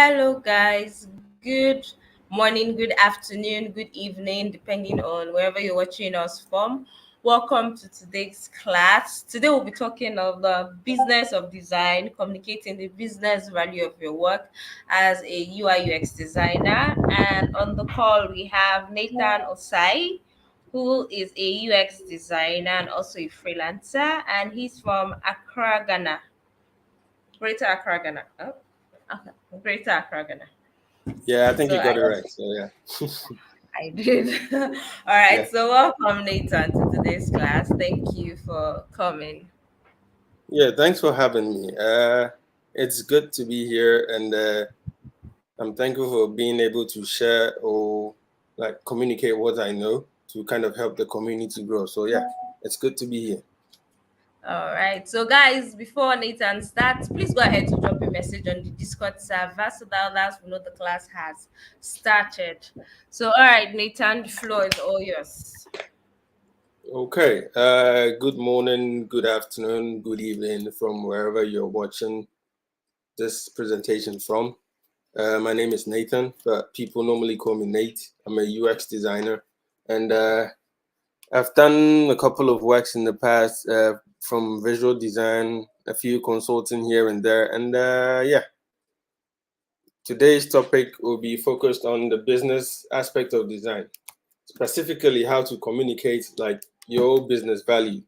Hello, guys. Good morning, good afternoon, good evening, depending on wherever you're watching us from. Welcome to today's class. Today, we'll be talking of the business of design, communicating the business value of your work as a UIUX designer. And on the call, we have Nathan Osai, who is a UX designer and also a freelancer, and he's from Accra, Ghana. Greater Accra, Ghana. Oh, okay. Greater Accra, Ghana. Yeah, I think So you I got it right. So yeah, I did. All right. yeah, So welcome, Nathan, to today's class. Thank you for coming. yeah. Thanks for having me. It's good to be here, and I'm thankful for being able to share or like communicate what I know to kind of help the community grow. So yeah, it's good to be here. All right. So, guys, before Nathan starts, please go ahead to drop a message on the Discord server so that others will know the class has started. So, all right, Nathan, the floor is all yours. Okay. Good morning, good afternoon, good evening from wherever you're watching this presentation from. My name is Nathan, but people normally call me Nate. I'm a UX designer, and I've done a couple of works in the past, from visual design, a few consulting here and there, and yeah. Today's topic will be focused on the business aspect of design, specifically how to communicate like your business value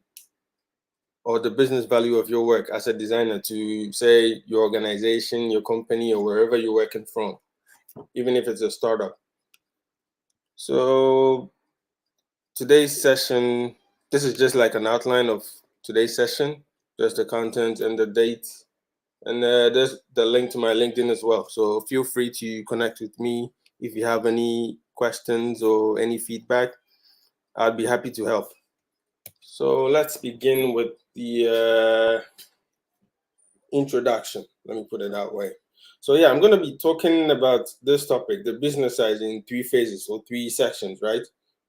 or the business value of your work as a designer to say your organization, your company, or wherever you're working from, even if it's a startup. So today's session, this is just like an outline of today's session, just the content and the date. And there's the link to my LinkedIn as well. So feel free to connect with me if you have any questions or any feedback. I'd be happy to help. So let's begin with the introduction. Let me put it that way. So yeah, I'm going to be talking about this topic, the business side, in three phases or three sections, right?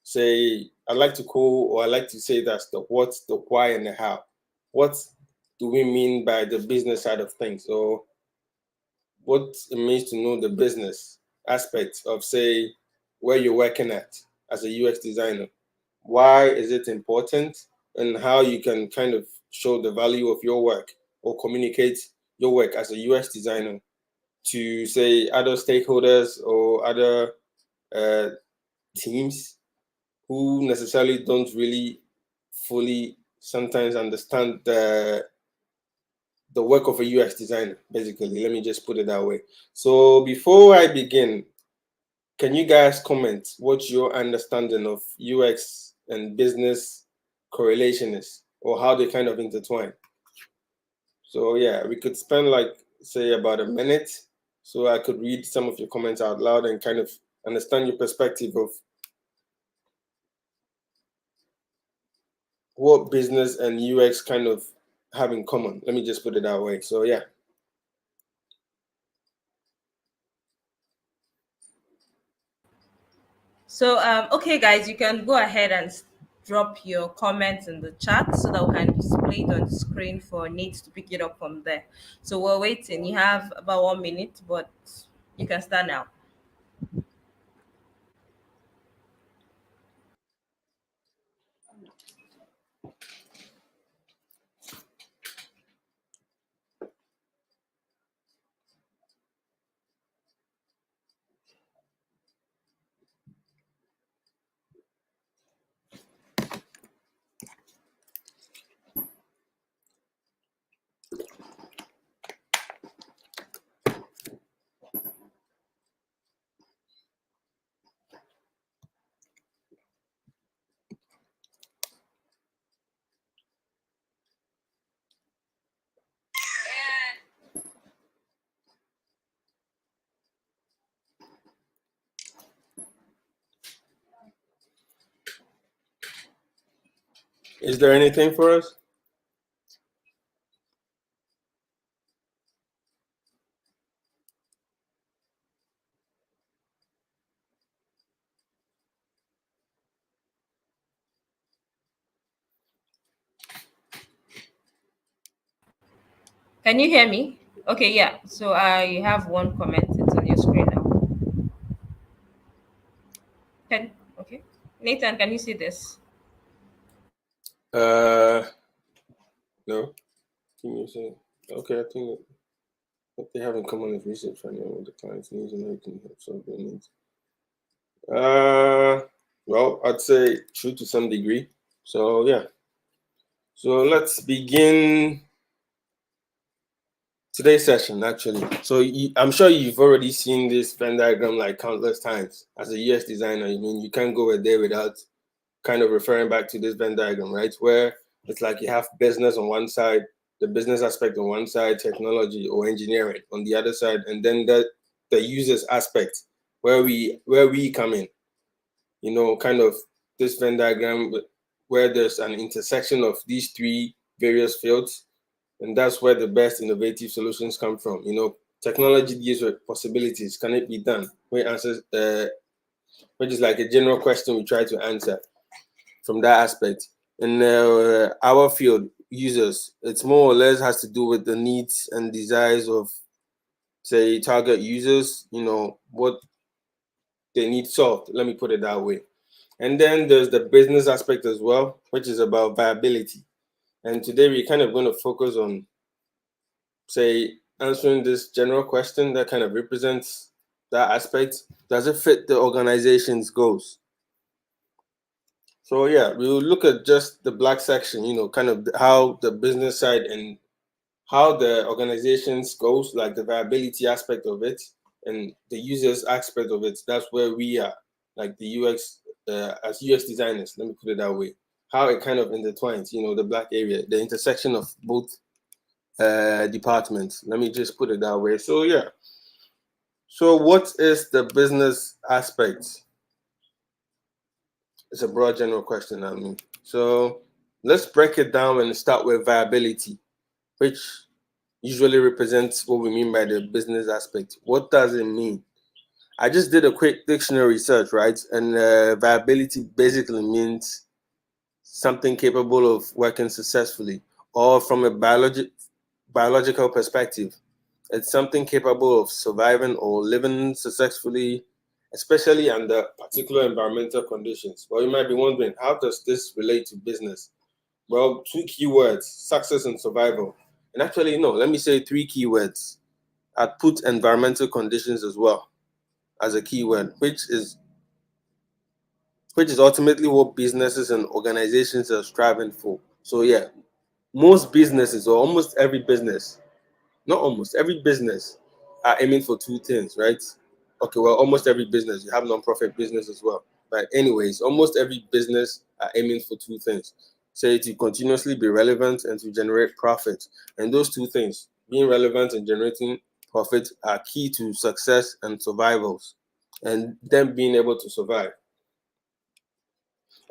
Say, I like to call, or I like to say that's the what, the why, and the how. What do we mean by the business side of things? So what it means to know the business aspects of, say, where you're working at as a UX designer. Why is it important, and how you can kind of show the value of your work or communicate your work as a UX designer to, say, other stakeholders or other uh, teams who necessarily don't really fully sometimes understand the work of a UX designer, basically. Let me just put it that way. So before I begin, can you guys comment what your understanding of UX and business correlation is, or how they kind of intertwine? So yeah, we could spend like, say, about a minute so I could read some of your comments out loud and kind of understand your perspective of what business and UX kind of have in common. Let me just put it that way. So yeah. So, okay, guys, you can go ahead and drop your comments in the chat so that we can display it on the screen for Nate to pick it up from there. So, we're waiting. You have about 1 minute, but you can start now. Is there anything for us? Can you hear me? Okay, yeah. So, I have one comment. It on your screen now. Can okay, Nathan, can you see this? Uh, no. Give me a second. Okay, I think what they have in common is research funding what the client's needs and everything help solve their needs. Uh, well, I'd say true to some degree. So yeah. So let's begin today's session actually. So I'm sure you've already seen this Venn diagram like countless times. As a UX designer, I mean, you can't go a day without kind of referring back to this Venn diagram, right? Where it's like you have business on one side, the business aspect on one side, technology or engineering on the other side, and then the users aspect where we come in. Kind of this Venn diagram where there's an intersection of these three various fields, and that's where the best innovative solutions come from. Technology gives possibilities. Can it be done? Which is like a general question we try to answer from that aspect. In our field, users, it's more or less has to do with the needs and desires of, say, target users, what they need solved. Let me put it that way. And then there's the business aspect as well, which is about viability. And today we're kind of going to focus on, say, answering this general question that kind of represents that aspect. Does it fit the organization's goals? So yeah, we'll look at just the black section, kind of how the business side and how the organization's goals, like the viability aspect of it and the users aspect of it. That's where we are, like the UX, as UX designers, let me put it that way. How it kind of intertwines, the black area, the intersection of both departments. Let me just put it that way. So yeah. So what is the business aspect? It's a broad general question, I mean. So let's break it down and start with viability, which usually represents what we mean by the business aspect. What does it mean? I just did a quick dictionary search, right? And viability basically means something capable of working successfully, or from a biological perspective, it's something capable of surviving or living successfully, especially under particular environmental conditions. Well, you might be wondering, how does this relate to business? Well, two keywords, success and survival. And actually, no, let me say three keywords. I'd put environmental conditions as well as a keyword, which is ultimately what businesses and organizations are striving for. So yeah, most businesses or almost every business, not almost every business, are aiming for two things, right? Okay, well, almost every business, you have non-profit business as well. But anyways, almost every business are aiming for two things. Say to continuously be relevant and to generate profit. And those two things, being relevant and generating profit, are key to success and survivals, and them being able to survive.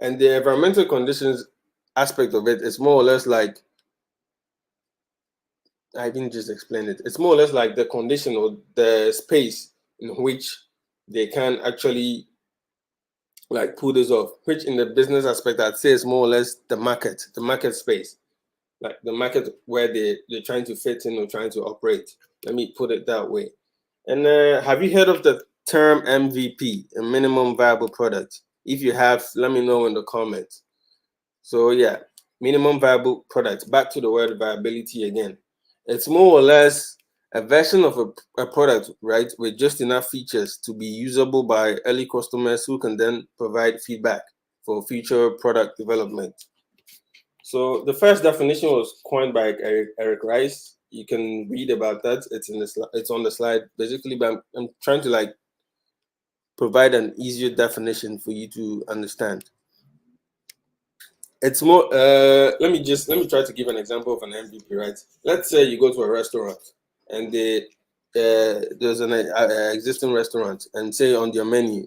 And the environmental conditions aspect of it is more or less like, I didn't just explain it. It's more or less like the condition or the space in which they can actually like pull this off, which in the business aspect I'd say is more or less the market space, like the market where they're trying to fit in or trying to operate. Let me put it that way. And have you heard of the term MVP, a minimum viable product? If you have, let me know in the comments. So yeah, minimum viable product. Back to the word viability again. It's more or less a version of a product, right, with just enough features to be usable by early customers who can then provide feedback for future product development. So the first definition was coined by Eric Rice. You can read about that. It's on the slide basically, but I'm trying to like provide an easier definition for you to understand. It's more let me try to give an example of an MVP, right? Let's say you go to a restaurant and there's an existing restaurant, and say on their menu,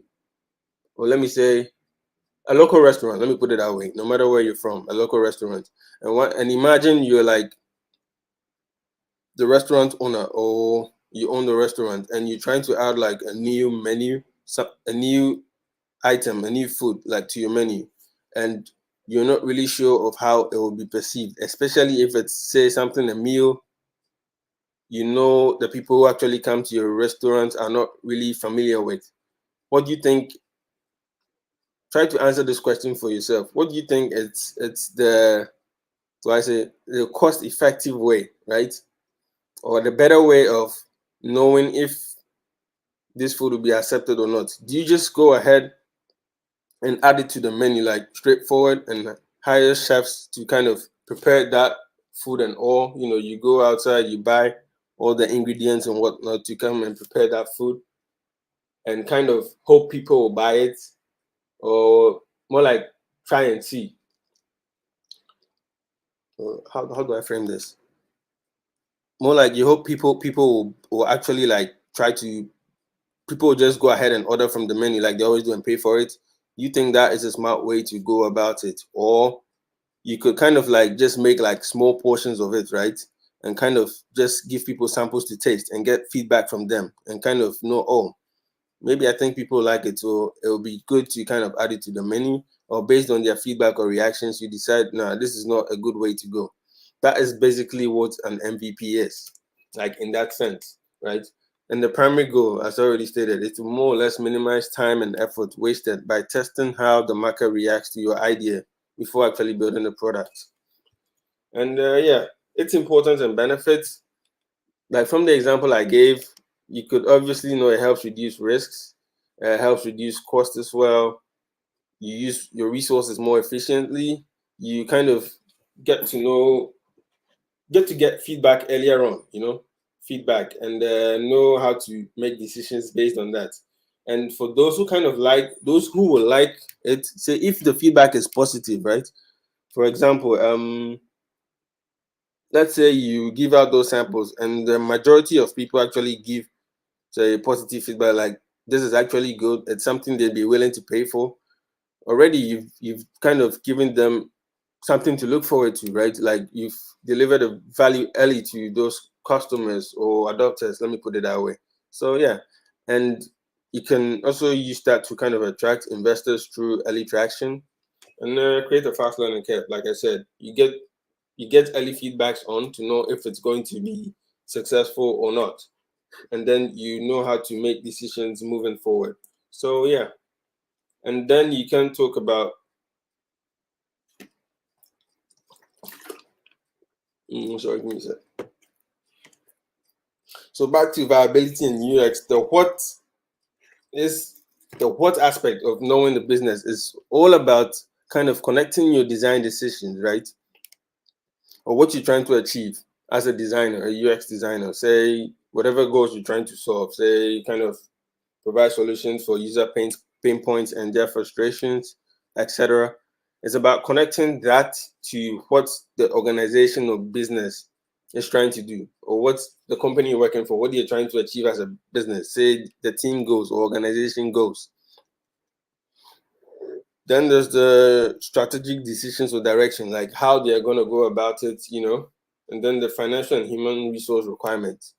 or let me say a local restaurant, let me put it that way, no matter where you're from, a local restaurant. And imagine you're like the restaurant owner, or you own the restaurant, and you're trying to add like a new menu, a new item, a new food like to your menu, and you're not really sure of how it will be perceived, especially if it's, say, something, a meal the people who actually come to your restaurant are not really familiar with. What do you think? Try to answer this question for yourself. What do you think it's the, so I say, the cost effective way, right? Or the better way of knowing if this food will be accepted or not? Do you just go ahead and add it to the menu, like straightforward, and hire chefs to kind of prepare that food and all? You go outside, you buy all the ingredients and whatnot to come and prepare that food and kind of hope people will buy it, or more like try and see. How do I frame this? More like you hope people will actually like try to, people will just go ahead and order from the menu like they always do and pay for it. You think that is a smart way to go about it? Or you could kind of like just make like small portions of it, right? And kind of just give people samples to taste and get feedback from them and kind of know, oh, maybe I think people like it, so it'll be good to kind of add it to the menu. Or based on their feedback or reactions, you decide, no, this is not a good way to go. That is basically what an MVP is, like in that sense, right? And the primary goal, as I already stated, is to more or less minimize time and effort wasted by testing how the market reacts to your idea before actually building the product. And yeah, its importance and benefits, like from the example I gave, you could obviously know it helps reduce risks, helps reduce cost as well. You use your resources more efficiently. You kind of get to know, get feedback earlier on, feedback, and know how to make decisions based on that. And for those who kind of like, those who will like it, say if the feedback is positive, right? For example, let's say you give out those samples and the majority of people actually give, say, positive feedback, like this is actually good, it's something they'd be willing to pay for. Already you've kind of given them something to look forward to, right? Like you've delivered a value early to those customers or adopters, let me put it that way. So yeah, and you can also use that to kind of attract investors through early traction and create a fast learning curve. Like I said, you get early feedbacks on to know if it's going to be successful or not, and then you know how to make decisions moving forward. So yeah, and then you can talk about, sorry, give me a sec. So back to viability and UX, is the what aspect of knowing the business is all about kind of connecting your design decisions, right? Or what you're trying to achieve as a designer, a UX designer, say whatever goals you're trying to solve, say kind of provide solutions for user pain points and their frustrations, etc. It's about connecting that to what the organization or business is trying to do, or what the company you're working for, what you're trying to achieve as a business, say the team goals or organization goals. Then there's the strategic decisions or direction, like how they're going to go about it, and then the financial and human resource requirements.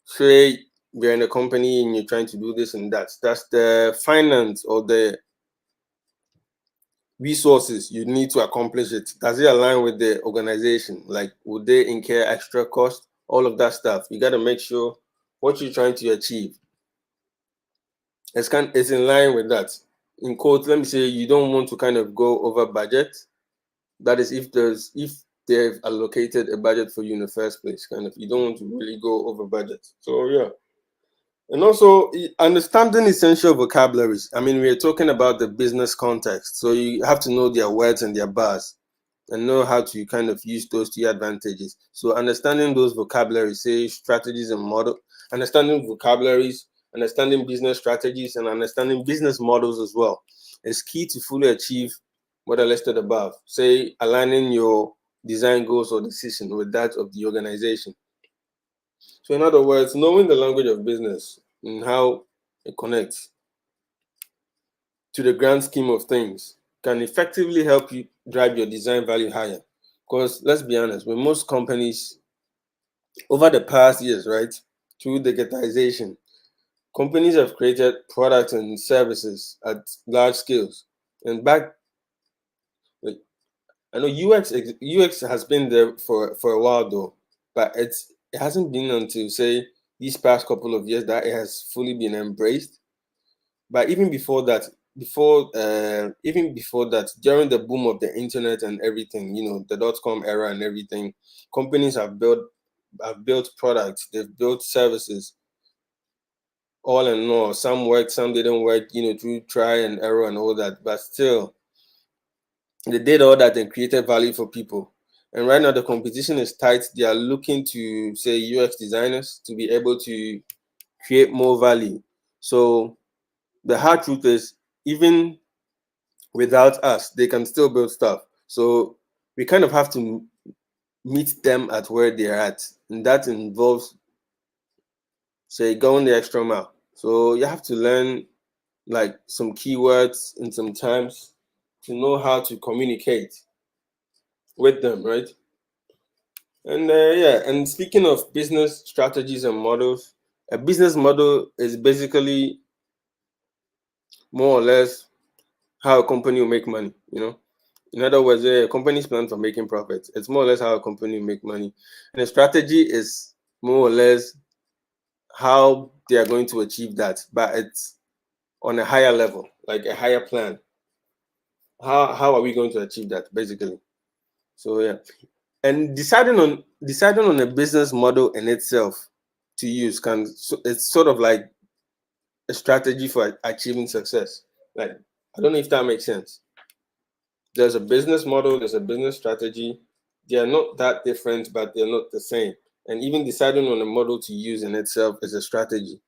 Say you're in a company and you're trying to do this and that. That's the finance or the resources you need to accomplish it. Does it align with the organization? Like, would they incur extra cost? All of that stuff. You got to make sure what you're trying to achieve it's in line with that. In quote, let me say you don't want to kind of go over budget. That is if they've allocated a budget for you in the first place, kind of you don't want to really go over budget. So yeah. And also understanding essential vocabularies. I mean, we are talking about the business context, so you have to know their words and their bars and know how to kind of use those to your advantages. So understanding those vocabularies, say strategies and model, understanding vocabularies, understanding business strategies, and understanding business models as well is key to fully achieve what I listed above. Say aligning your design goals or decision with that of the organization. So in other words, knowing the language of business and how it connects to the grand scheme of things can effectively help you drive your design value higher. Because let's be honest, with most companies over the past years, right, through digitization, companies have created products and services at large scales. And back, like, I know UX has been there for a while though, but it hasn't been until say these past couple of years that it has fully been embraced. But even before that, even before that, during the boom of the internet and everything, the dot-com era and everything, companies have built products, they've built services, all in all. Some worked, some didn't work, through try and error and all that. But still, they did all that and created value for people. And right now, the competition is tight. They are looking to, say, UX designers to be able to create more value. So the hard truth is, even without us, they can still build stuff. So we kind of have to meet them at where they're at. And that involves, say, going the extra mile. So you have to learn like some keywords and some terms to know how to communicate with them, right? And yeah, and speaking of business strategies and models, a business model is basically more or less how a company will make money. In other words, a company's plan for making profits. It's more or less how a company will make money. And a strategy is more or less how they are going to achieve that, but it's on a higher level, like a higher plan. How are we going to achieve that, basically? So yeah. And deciding on a business model in itself to use it's sort of like a strategy for achieving success. Like, I don't know if that makes sense. There's a business model, there's a business strategy. They are not that different, but they're not the same. And even deciding on a model to use in itself is a strategy.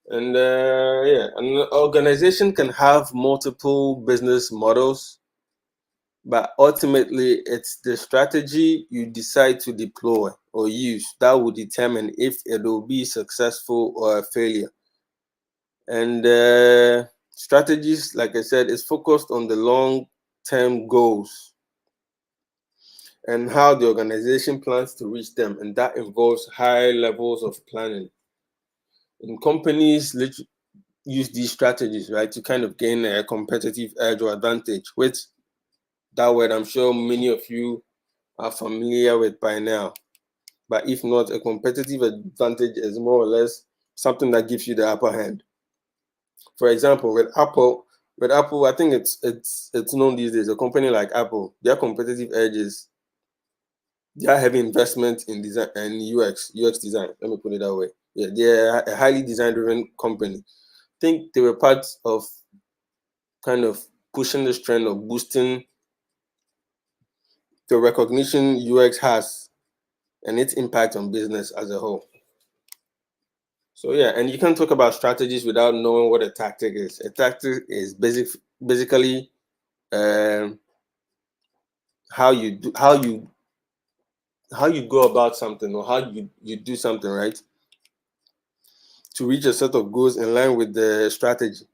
And yeah, an organization can have multiple business models, but ultimately it's the strategy you decide to deploy or use that will determine if it will be successful or a failure. And strategies, like I said, is focused on the long-term goals and how the organization plans to reach them, and that involves high levels of planning. And companies use these strategies, right, to kind of gain a competitive edge or advantage, which that word I'm sure many of you are familiar with by now. But if not, a competitive advantage is more or less something that gives you the upper hand. For example, with Apple, I think it's known these days. A company like Apple, their competitive edge is they are heavy investment in design and UX design. Let me put it that way. Yeah, they're a highly design-driven company. I think they were part of kind of pushing this trend of boosting the recognition UX has and its impact on business as a whole. So yeah, and you can't talk about strategies without knowing what a tactic is. A tactic is basically um, how you go about something, or how you do something, right, to reach a set of goals in line with the strategy.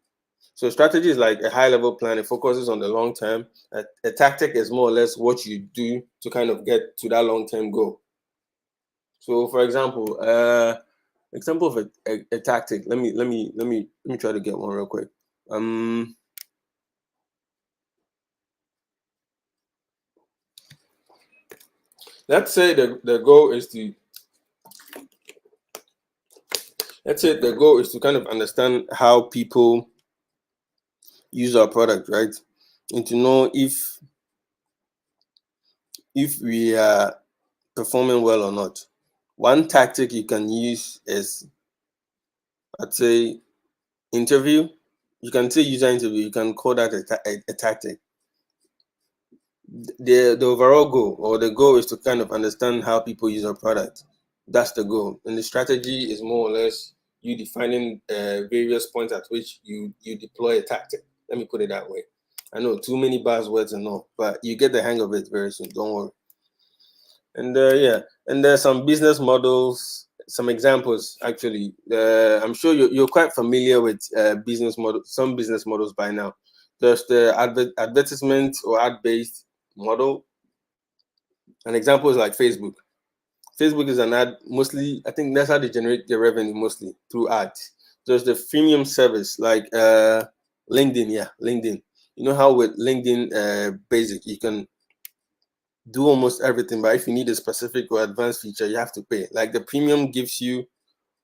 So strategy is like a high level plan. It focuses on the long term. A tactic is more or less what you do to kind of get to that long term goal. So for example of a tactic. Let me try to get one real quick. Let's say the goal is to kind of understand how people use our product, right? And to know if we are performing well or not. One tactic you can use is, I'd say, interview. You can say user interview. You can call that a tactic. The overall goal, or the goal, is to kind of understand how people use our product. That's the goal. And the strategy is more or less you defining various points at which you deploy a tactic. Let me put it that way. I know too many buzzwords and all, but you get the hang of it very soon. Don't worry. And yeah, and there's some business models, some examples actually. I'm sure you're quite familiar with some business models by now. There's the advertisement or ad-based model. An example is like Facebook. Facebook is an ad mostly. I think that's how they generate their revenue, mostly through ads. There's the freemium service like LinkedIn. Yeah, LinkedIn. You know how with LinkedIn Basic you can do almost everything, but if you need a specific or advanced feature, you have to pay. Like the premium gives you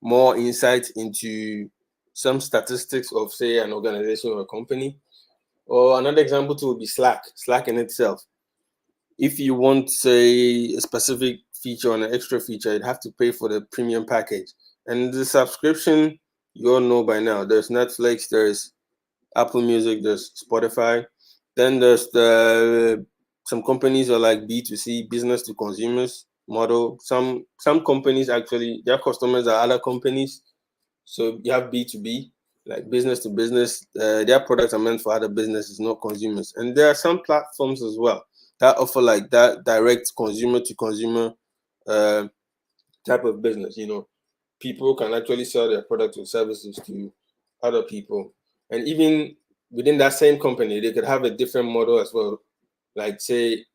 more insight into some statistics of, say, an organization or a company. Or another example too would be Slack. Slack in itself. If you want, say, a specific feature or an extra feature, you'd have to pay for the premium package. And the subscription, you all know by now. There's Netflix, there's Apple Music, there's Spotify. Then there's the some companies are like B2C, business to consumers model. Some companies actually their customers are other companies. So you have B2B, like business to business. Their products are meant for other businesses, not consumers. And there are some platforms as well that offer like that direct consumer to consumer uh, type of business. People can actually sell their products or services to other people. And even within that same company, they could have a different model as well. Like, say,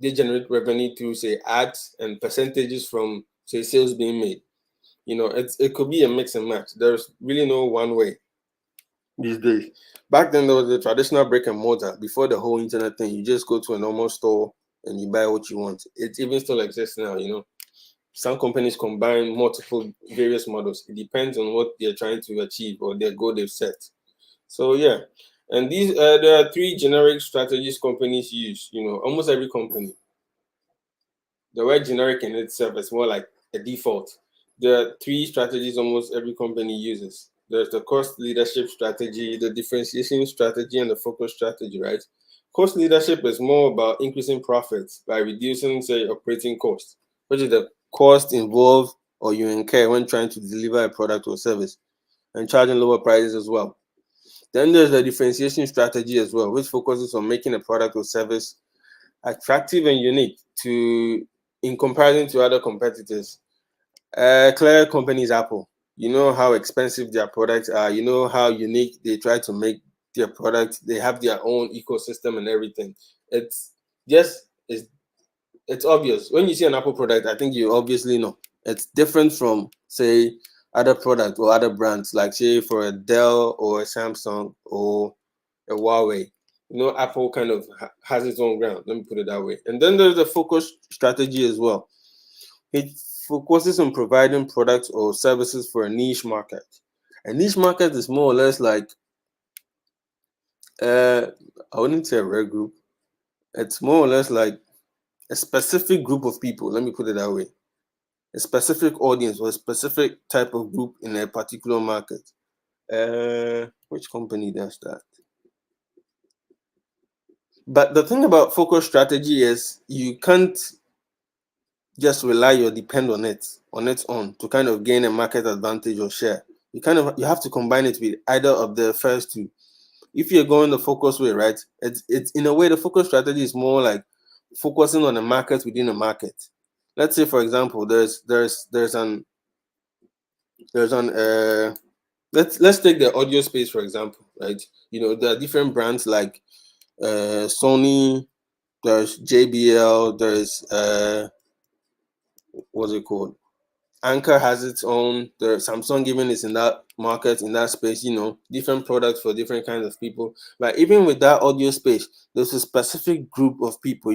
they generate revenue through, say, ads and percentages from, say, sales being made. It could be a mix and match. There's really no one way these days. Back then, there was the traditional brick and mortar. Before the whole internet thing, you just go to a normal store and you buy what you want. It even still exists now. Some companies combine multiple various models. It depends on what they're trying to achieve or their goal they've set. So yeah, and these there are three generic strategies companies use. Almost every company. The word generic in itself is more like a default. There are three strategies almost every company uses. There's the cost leadership strategy, the differentiation strategy, and the focus strategy, right? Cost leadership is more about increasing profits by reducing, say, operating costs, which is the cost involved or you incur when trying to deliver a product or service, and charging lower prices as well. Then there's the differentiation strategy as well, which focuses on making a product or service attractive and unique to in comparison to other competitors. Clear companies Apple. You know how expensive their products are. You know how unique they try to make their product. They have their own ecosystem and everything. It's just it's obvious when you see an Apple product. I think you obviously know it's different from, say, other products or other brands, like, say, for a Dell or a Samsung or a Huawei. Apple kind of has its own ground. Let me put it that way. And then there's the focus strategy as well. It focuses on providing products or services for a niche market. A niche market is more or less like, uh, I wouldn't say a rare group. It's more or less like a specific group of people. Let me put it that way. A specific audience or a specific type of group in a particular market. Which company does that? But the thing about focus strategy is you can't just rely or depend on its own to kind of gain a market advantage or share. You have to combine it with either of the first two. If you're going the focus way, right? It's in a way the focus strategy is more like focusing on a market within a market. Let's say, for example, there's an let's take the audio space for example, right? There are different brands like Sony, there's JBL, there's what's it called? Anchor has its own. The Samsung even is in that market, in that space. Different products for different kinds of people. But even with that audio space, there's a specific group of people.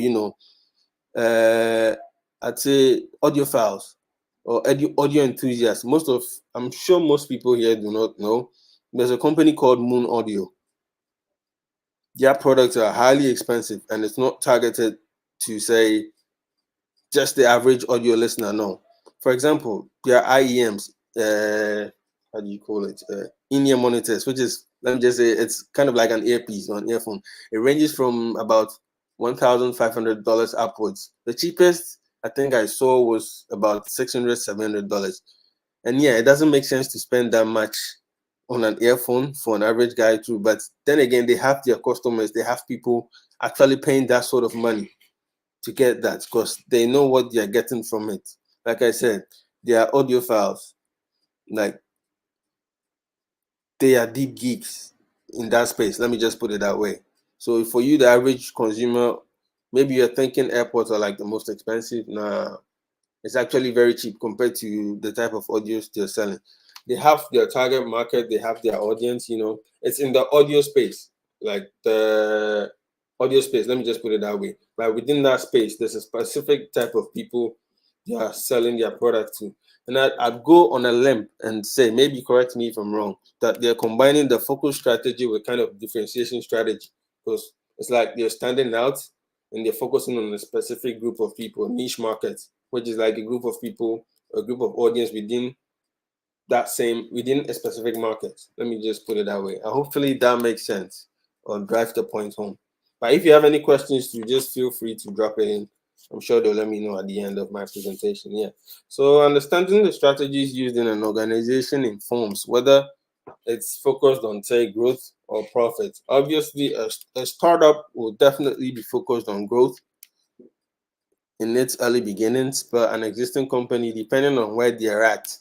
I'd say audiophiles or audio enthusiasts. I'm sure most people here do not know. There's a company called Moon Audio. Their products are highly expensive, and it's not targeted to, say, just the average audio listener. No. For example, there are IEMs, how do you call it? In-ear monitors, which is, let me just say, it's kind of like an earpiece or an earphone. It ranges from about $1,500 upwards. The cheapest I think I saw was about $600, $700. And yeah, it doesn't make sense to spend that much on an earphone for an average guy too. But then again, they have their customers, they have people actually paying that sort of money to get that because they know what they're getting from it. Like I said, they are audiophiles. Like, they are deep geeks in that space. Let me just put it that way. So for you, the average consumer, maybe you're thinking airports are like the most expensive. Nah, it's actually very cheap compared to the type of audios they're selling. They have their target market, they have their audience. It's in the audio space, like the audio space. Let me just put it that way. But within that space, there's a specific type of people they are selling their product to. And I'd go on a limb and say, maybe correct me if I'm wrong, that they're combining the focus strategy with kind of differentiation strategy. Because it's like they're standing out and they're focusing on a specific group of people, niche markets, which is like a group of people, a group of audience within a specific market. Let me just put it that way. And hopefully that makes sense or drive the point home. But if you have any questions, you just feel free to drop it in. I'm sure they'll let me know at the end of my presentation. Yeah. So understanding the strategies used in an organization informs whether it's focused on, say, growth or profit. Obviously, a startup will definitely be focused on growth in its early beginnings, but an existing company, depending on where they're at,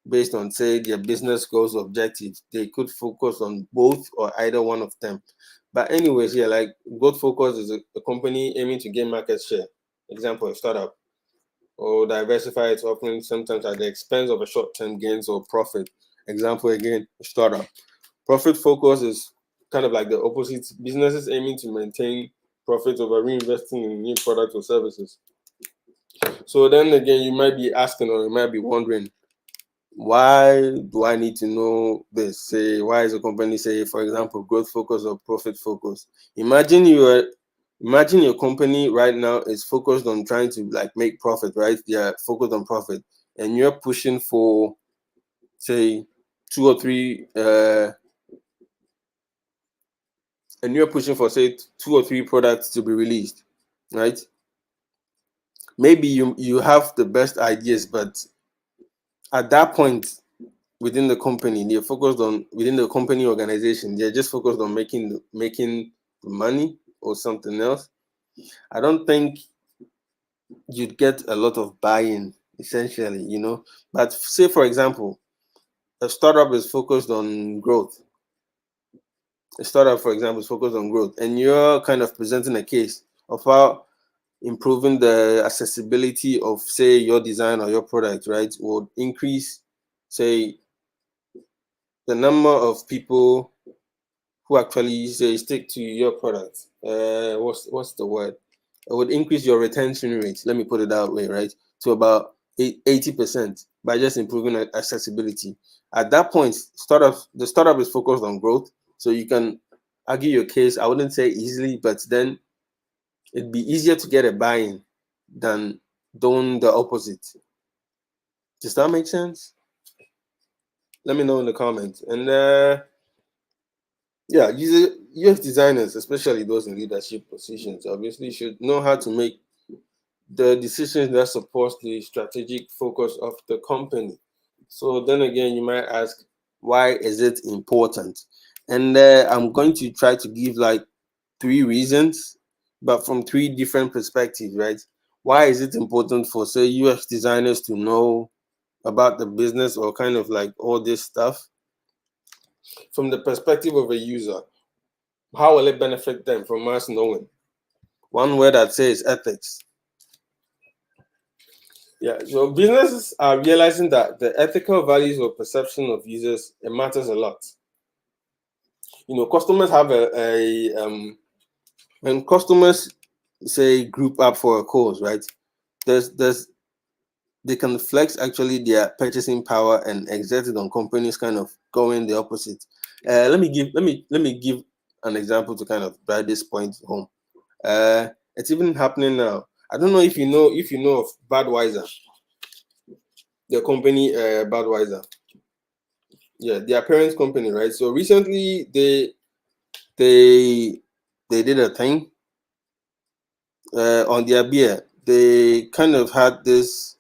based on, say, their business goals objectives, they could focus on both or either one of them. But anyways, yeah, like growth focus is a company aiming to gain market share. Example, a startup, or diversify its offerings sometimes at the expense of a short-term gains or profit. Example again, a startup. Profit focus is kind of like the opposite. Businesses aiming to maintain profit over reinvesting in new products or services. So then again, you might be asking or you might be wondering, why do I need to know this? Say, why is a company, say, for example, growth focus or profit focus? Imagine your company right now is focused on trying to like make profit, right? They are focused on profit, and you're pushing for, say, two or three, and you're pushing for, say, two or three products to be released, right? Maybe you have the best ideas, but at that point within the company, they're focused on within the company organization, they're just focused on making the money or something else. I don't think you'd get a lot of buy-in, essentially, But say, for example, a startup is focused on growth. A startup, for example, is focused on growth, and you're kind of presenting a case of how improving the accessibility of, say, your design or your product, right, would increase, say, the number of people who actually say stick to your product. What's the word? It would increase your retention rate. Let me put it that way, right? To about 80% by just improving accessibility. At that point, the startup is focused on growth, so you can argue your case. I wouldn't say easily, but then it'd be easier to get a buy-in than doing the opposite. Does that make sense? Let me know in the comments. And yeah, UX designers, especially those in leadership positions, obviously should know how to make the decisions that support the strategic focus of the company. So then again, you might ask, why is it important? And I'm going to try to give like 3 reasons, but from 3 different perspectives, right? Why is it important for, say, UX designers to know about the business or kind of like all this stuff? From the perspective of a user, how will it benefit them from us knowing? One word I'd say is ethics. Yeah, so businesses are realizing that the ethical values or perception of users, it matters a lot. Customers have when customers say group up for a cause, right? There's they can flex actually their purchasing power and exert it on companies kind of going the opposite. Let me give an example to kind of drive this point home. It's even happening now. I don't know if you know of Budweiser, the company Budweiser. Yeah, their parent company, right? So recently they did a thing on their beer. They kind of had this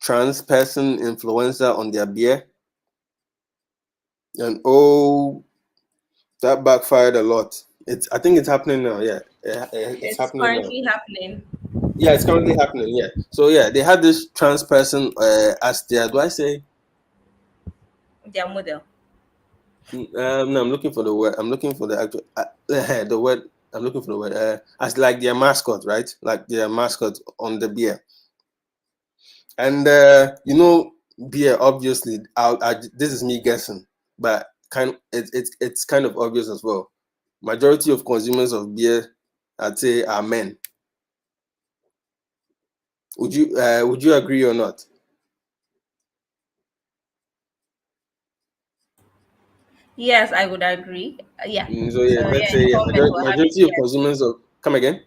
trans person influencer on their beer, and oh, that backfired a lot. I think it's happening now. Yeah, it's It's happening now. currently happening. Yeah, it's currently happening. Yeah. So yeah, they had this trans person as their. Do I say? Their model. No, I'm looking for the word. I'm looking for the actual the word. I'm looking for the word. As like their mascot, right? Like their mascot on the beer. And beer. Obviously, this is me guessing, but it's kind of obvious as well. majority of consumers of beer, I'd say, are men. Would you agree or not? Yes, I would agree. Yeah. So So yeah, let's yeah, say in yeah, comments we're having majority of yes. consumers of come again.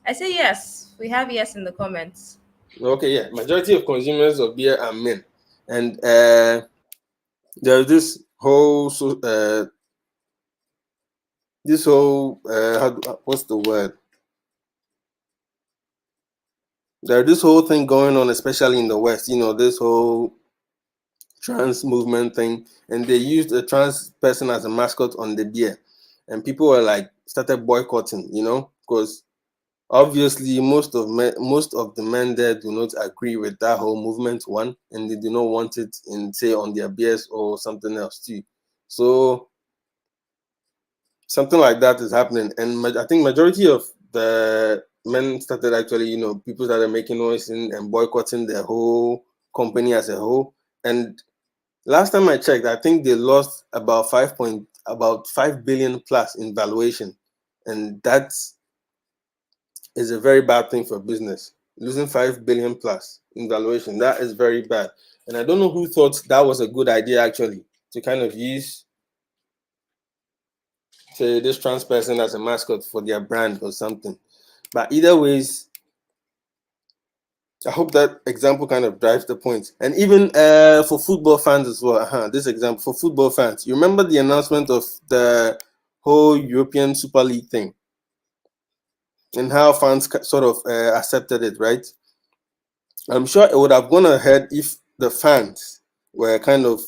I say yes. We have yes in the comments. Okay, yeah, majority of consumers of beer are men, and there's this whole what's the word? There's this whole thing going on, especially in the West. This whole trans movement thing, and they used a trans person as a mascot on the beer, and people were like started boycotting, because obviously most of the men there do not agree with that whole movement, one, and they do not want it in, say, on their beers or something else too. So something like that is happening, and I think majority of the men started actually, people started making noise and boycotting the whole company as a whole. And last time I checked, I think they lost about 5 billion plus in valuation, and that is a very bad thing for business. Losing 5 billion plus in valuation, that is very bad. And I don't know who thought that was a good idea actually, to kind of use, say, this trans person as a mascot for their brand or something. But either ways, I hope that example kind of drives the point. And even for football fans as well, this example for football fans, you remember the announcement of the whole European Super League thing and how fans sort of accepted it, right? I'm sure it would have gone ahead if the fans were kind of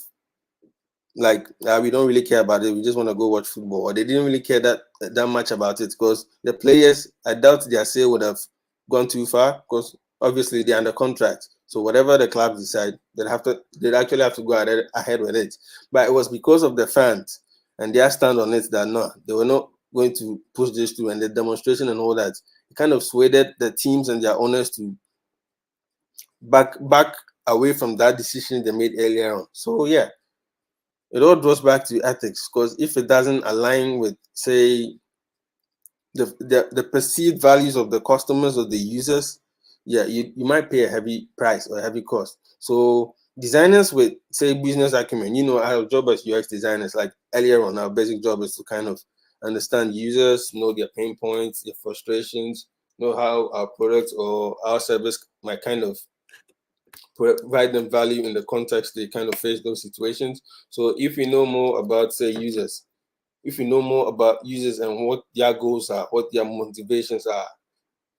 like, we don't really care about it, we just want to go watch football, or they didn't really care that much about it, because the players, I doubt their sale would have gone too far, because obviously they're under contract, so whatever the clubs decide, they'd actually have to go ahead with it. But it was because of the fans and their stand on it that no, they were not going to push this through, and the demonstration and all that, it kind of swayed the teams and their owners to back away from that decision they made earlier on. So yeah, it all draws back to ethics, because if it doesn't align with, say, the perceived values of the customers or the users, yeah, you might pay a heavy price or a heavy cost. So designers with, say, business acumen, our job as UX designers, like earlier on, our basic job is to kind of understand users, know their pain points, their frustrations, know how our product or our service might kind of provide them value in the context they kind of face those situations. So if we know more about, say, users, if we know more about users and what their goals are, what their motivations are,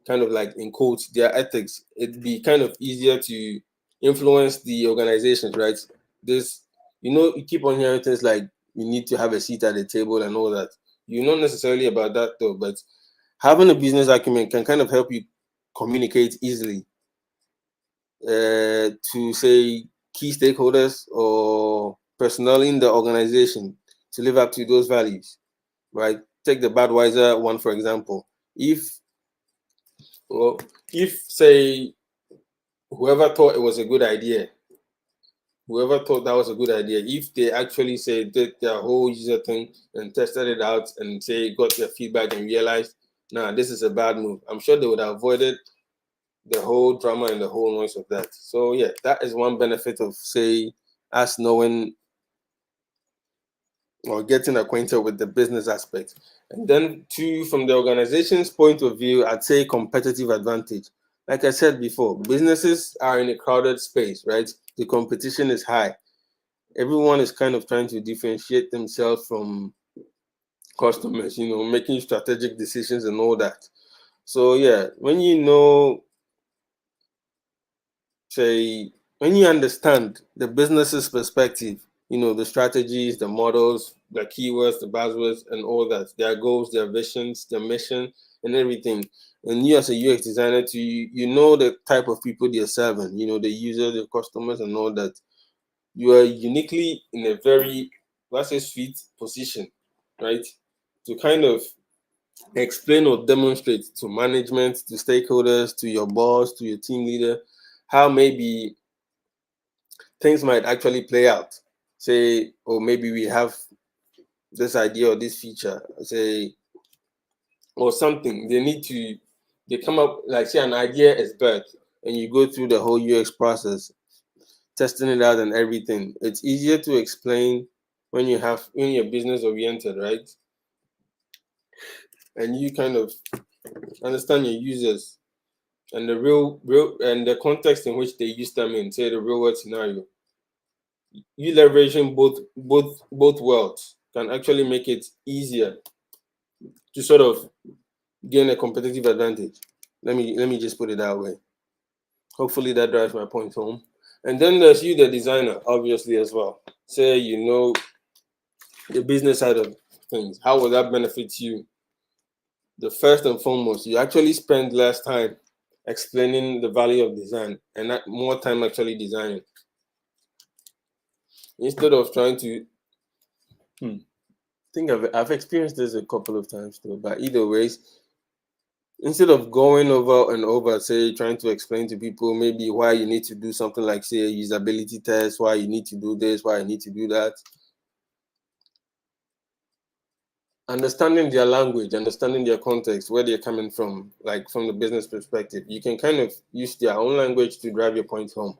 kind of like in quotes, their ethics, it'd be kind of easier to influence the organizations, right? This, you keep on hearing things like you need to have a seat at the table and all that. You're not necessarily about that though, but having a business acumen can kind of help you communicate easily to, say, key stakeholders or personnel in the organization to live up to those values, right? Take the Budweiser one, for example. Well, if say whoever thought it was a good idea, whoever thought that was a good idea, if they actually say did their whole user thing and tested it out and say got their feedback and realized, nah, this is a bad move, I'm sure they would have avoided the whole drama and the whole noise of that. So yeah, that is one benefit of, say, us knowing or getting acquainted with the business aspect. And then two, from the organization's point of view, I'd say competitive advantage. Like I said before, businesses are in a crowded space, right? The competition is high. Everyone is kind of trying to differentiate themselves from customers, making strategic decisions and all that. So yeah, say when you understand the business's perspective, the strategies, the models, the keywords, the buzzwords, and all that, their goals, their visions, their mission, and everything. And you as a UX designer, you know the type of people they're serving, the users, the customers, and all that. You are uniquely in a very, let's say, sweet position, right? To kind of explain or demonstrate to management, to stakeholders, to your boss, to your team leader, how maybe things might actually play out. Say, or maybe we have this idea or this feature, say, or something, they come up, like say an idea is birth, and you go through the whole UX process, testing it out and everything. It's easier to explain when you're business oriented, right? And you kind of understand your users and the real and the context in which they use them in, say the real world scenario. You leveraging both worlds can actually make it easier to sort of gain a competitive advantage. Let me just put it that way. Hopefully that drives my point home. And then there's you, the designer, obviously as well. Say you know the business side of things. How will that benefit you? The first and foremost, you actually spend less time explaining the value of design and more time actually designing instead of trying to. I think I've experienced this a couple of times too. But either ways, instead of going over and over, say trying to explain to people maybe why you need to do something like say a usability test, why you need to do this, why you need to do that. Understanding their language, understanding their context, where they're coming from, like from the business perspective, you can kind of use their own language to drive your point home.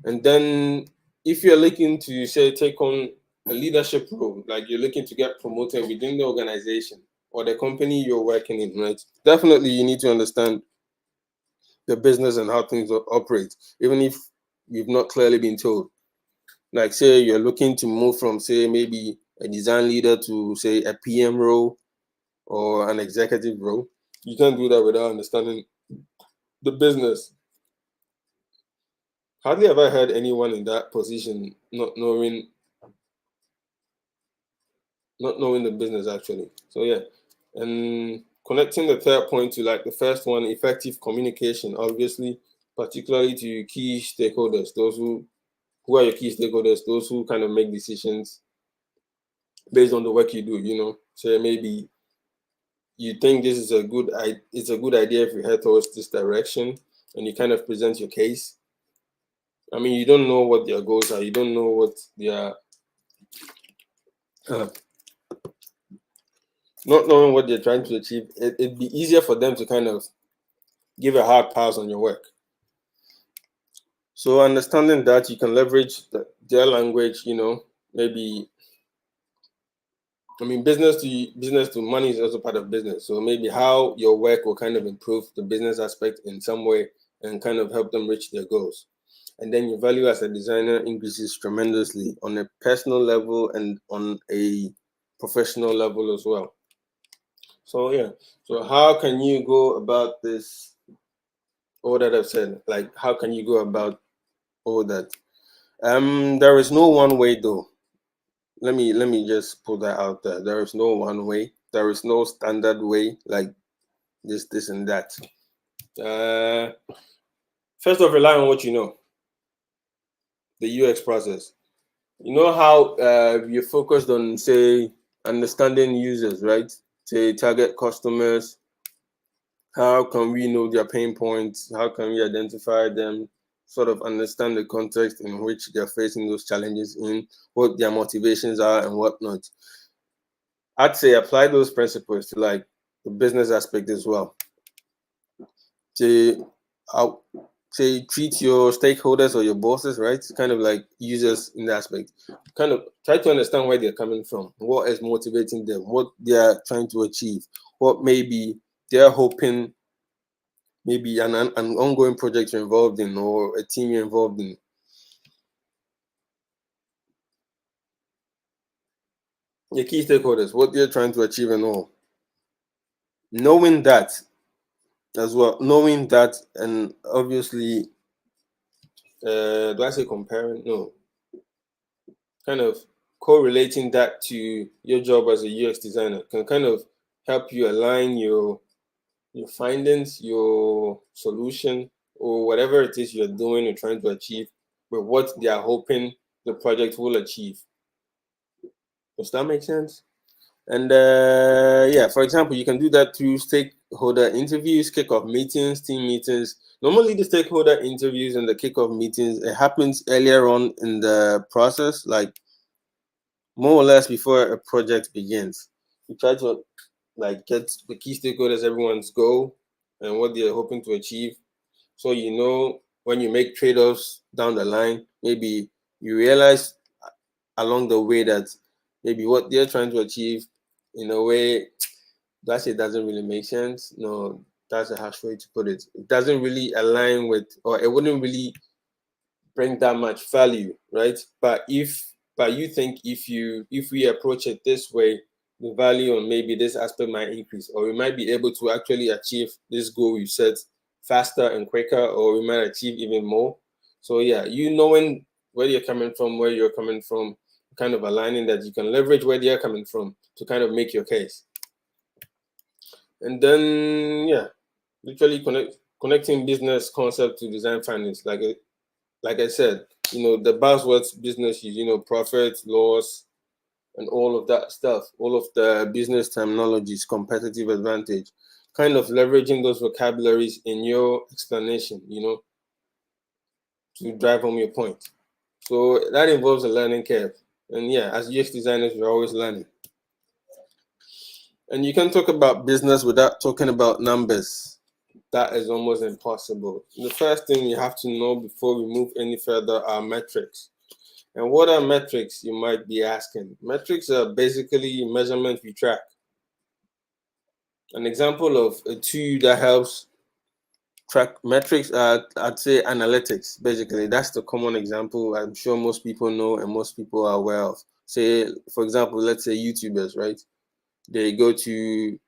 And then if you're looking to say take on a leadership role, like you're looking to get promoted within the organization or the company you're working in, right? Definitely you need to understand the business and how things operate, even if you've not clearly been told. Like say you're looking to move from say maybe a design leader to say a PM role or an executive role. You can't do that without understanding the business. Hardly ever heard anyone in that position not knowing the business actually. So yeah, and connecting the third point to like the first one, effective communication, obviously, particularly to key stakeholders, those who are your key stakeholders, those who kind of make decisions based on the work you do. So maybe you think this is it's a good idea if you head towards this direction, and you kind of present your case. I mean, you don't know what their goals are, you don't know what their uh, not knowing what they're trying to achieve. It'd be easier for them to kind of give a hard pass on your work. So understanding that you can leverage their language, maybe. I mean, business to money is also part of business. So maybe how your work will kind of improve the business aspect in some way and kind of help them reach their goals. And then your value as a designer increases tremendously on a personal level and on a professional level as well. So yeah. So how can you go about this? All that I've said, like how can you go about all that? There is no one way though. Let me just put that out there. There is no one way. There is no standard way like this and that. Uh, First off, rely on what you know. The UX process. You know how you're focused on say understanding users, right? Say target customers. How can we know their pain points? How can we identify them? Sort of understand the context in which they're facing those challenges in, what their motivations are and whatnot. I'd say apply those principles to like the business aspect as well. Say, how say treat your stakeholders or your bosses, right? Kind of like users in that aspect. Kind of try to understand where they're coming from, what is motivating them, what they are trying to achieve, what maybe they're hoping, maybe an ongoing project you're involved in or a team you're involved in. Your key stakeholders, what they're trying to achieve and all. Knowing that as well, knowing that, and obviously, do I say comparing? No, kind of correlating that to your job as a UX designer can kind of help you align your findings, your solution, or whatever it is you're doing or trying to achieve with what they are hoping the project will achieve. Does that make sense? And yeah, for example, you can do that through stakeholder interviews, kickoff meetings, team meetings. Normally, the stakeholder interviews and the kickoff meetings, it happens earlier on in the process, like more or less before a project begins. You try to like get the key stakeholders, everyone's goal and what they're hoping to achieve. So you know when you make trade-offs down the line, maybe you realize along the way that maybe what they're trying to achieve in a way that it doesn't really make sense. No, that's a harsh way to put it. It doesn't really align with, or it wouldn't really bring that much value, right? But you think if we approach it this way, the value on maybe this aspect might increase, or we might be able to actually achieve this goal we set faster and quicker, or we might achieve even more. So yeah, you knowing where you're coming from, kind of aligning that you can leverage where they're coming from to kind of make your case. And then yeah, literally connecting business concept to design findings. Like I said, the buzzwords business use, profit, loss, and all of that stuff, all of the business terminologies, competitive advantage, kind of leveraging those vocabularies in your explanation, to drive home your point. So that involves a learning curve. And yeah, as UX designers, we're always learning. And you can talk about business without talking about numbers. That is almost impossible. The first thing you have to know before we move any further are metrics. And what are metrics, you might be asking? Metrics are basically measurement we track. An example of a tool that helps track metrics are, I'd say, analytics. Basically, that's the common example I'm sure most people know and most people are aware of. Say, for example, let's say YouTubers, right? They go to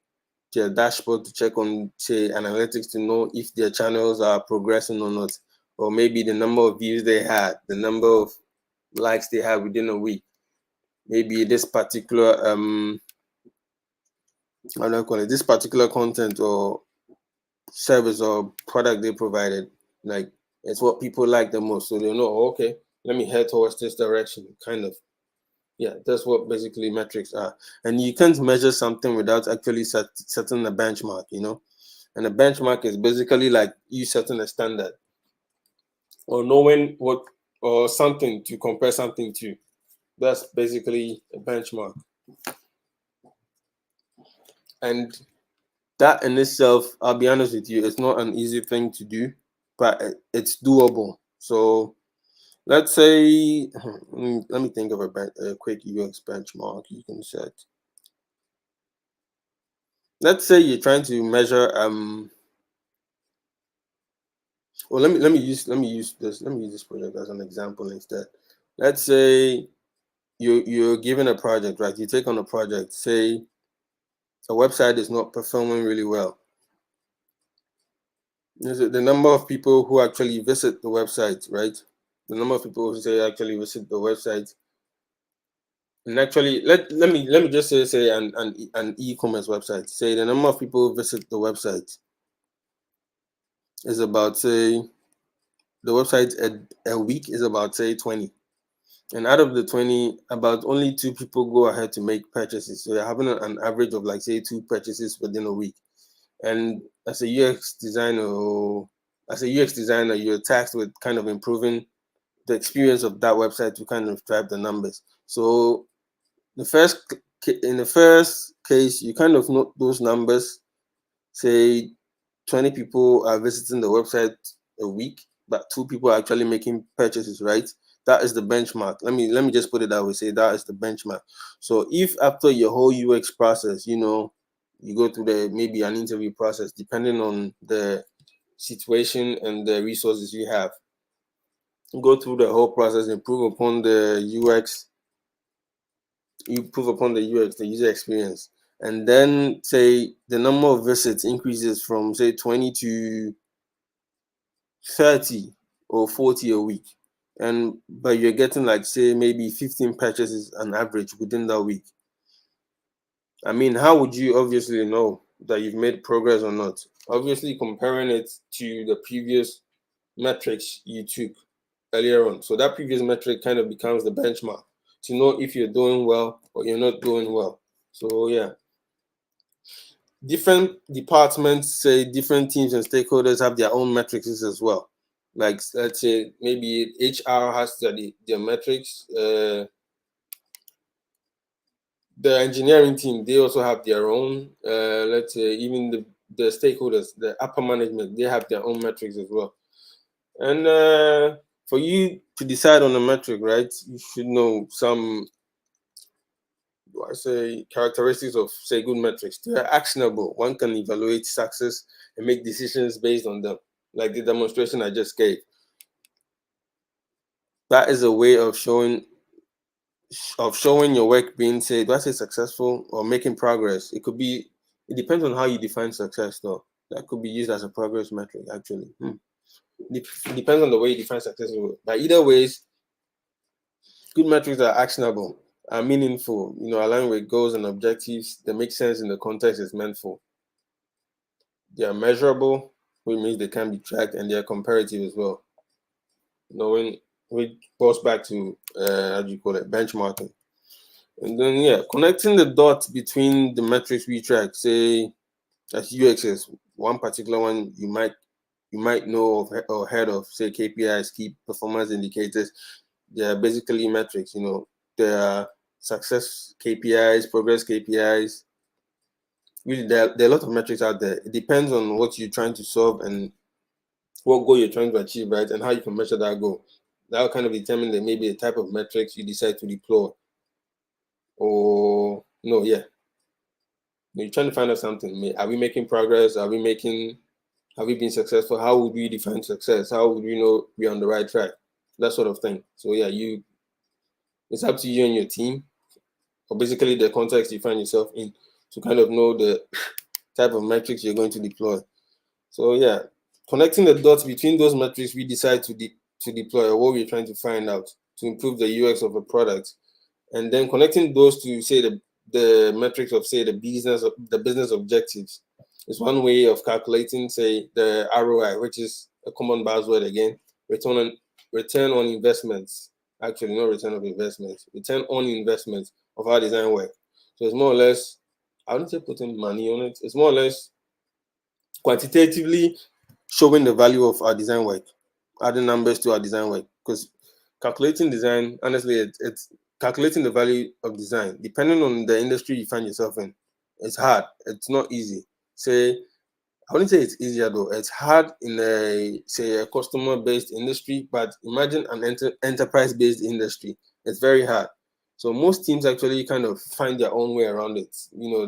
their dashboard to check on, say, analytics to know if their channels are progressing or not, or maybe the number of views they had, the number of likes they had within a week. Maybe this particular how do I call it? This particular content or service or product they provided, like it's what people like the most. So they know, oh, okay, let me head towards this direction. Kind of, yeah. That's what basically metrics are. And you can't measure something without actually setting a benchmark, And a benchmark is basically like you setting a standard or knowing what or something to compare something to. That's basically a benchmark. And that in itself, I'll be honest with you, it's not an easy thing to do, but it's doable. So let's say, let me think of a quick UX benchmark you can set. Let's say you're trying to measure well, let me use this project as an example instead. Let's say you're given a project, right? You take on a project, say a website is not performing really well. The number of people who actually visit the website, right? The number of people who say actually visit the website, and actually let me just say an e-commerce website. Say the number of people who visit the website is about, say, the website a week is about, say, 20, and out of the 20, about only 2 people go ahead to make purchases. So you're having an average of like, say, 2 purchases within a week. And as a UX designer, you're tasked with kind of improving the experience of that website to kind of drive the numbers. So in the first case, you kind of note those numbers. Say 20 people are visiting the website a week, but 2 people are actually making purchases, right? That is the benchmark. Let me just put it that way. Say that is the benchmark. So if after your whole UX process, you go through maybe an interview process, depending on the situation and the resources you have, go through the whole process, improve upon the UX, the user experience, and then say the number of visits increases from, say, 20 to 30 or 40 a week, but you're getting like, say, maybe 15 purchases on average within that week. I mean, how would you obviously know that you've made progress or not? Obviously comparing it to the previous metrics you took earlier on. So that previous metric kind of becomes the benchmark to know if you're doing well or you're not doing well. So yeah, different departments, say different teams and stakeholders have their own metrics as well. Like, let's say maybe HR has their metrics, the engineering team, they also have their own, let's say, even the stakeholders, the upper management, they have their own metrics as well. And for you to decide on a metric, right, you should know some, I say, characteristics of, say, good metrics. They're actionable. One can evaluate success and make decisions based on them, like the demonstration I just gave. That is a way of showing your work being, say, do I say successful or making progress. It could be, it depends on how you define success, though. That could be used as a progress metric, actually. Depends on the way you define success. But either ways, good metrics are actionable, are meaningful, align with goals and objectives. They make sense in the context it's meant for. They are measurable, which means they can be tracked, and they are comparative as well. When we goes back to how do you call it, benchmarking. And then connecting the dots between the metrics we track, say as UX is one particular one you might know of or heard of, say KPIs, key performance indicators. They are basically metrics, there are success KPIs, progress KPIs. Really, there are a lot of metrics out there. It depends on what you're trying to solve and what goal you're trying to achieve, right? And how you can measure that goal. That will kind of determine that maybe the type of metrics you decide to deploy. Or no, yeah. You're trying to find out something. Are we making progress? Have we been successful? How would we define success? How would we know we're on the right track? That sort of thing. So yeah, it's up to you and your team, or basically the context you find yourself in, to kind of know the type of metrics you're going to deploy. So yeah, connecting the dots between those metrics we decide to deploy, or what we're trying to find out to improve the UX of a product, and then connecting those to, say, the metrics of, say, the business objectives is one way of calculating, say, the ROI, which is a common buzzword again, return on investments. Actually, not return of investments, return on investments of our design work. So it's more or less, I wouldn't say putting money on it. It's more or less quantitatively showing the value of our design work, adding numbers to our design work. Because calculating design, honestly, it's calculating the value of design, depending on the industry you find yourself in. It's hard. It's not easy. Say, I wouldn't say it's easier though. It's hard in a customer-based industry, but imagine an enterprise-based industry. It's very hard. So most teams actually kind of find their own way around it.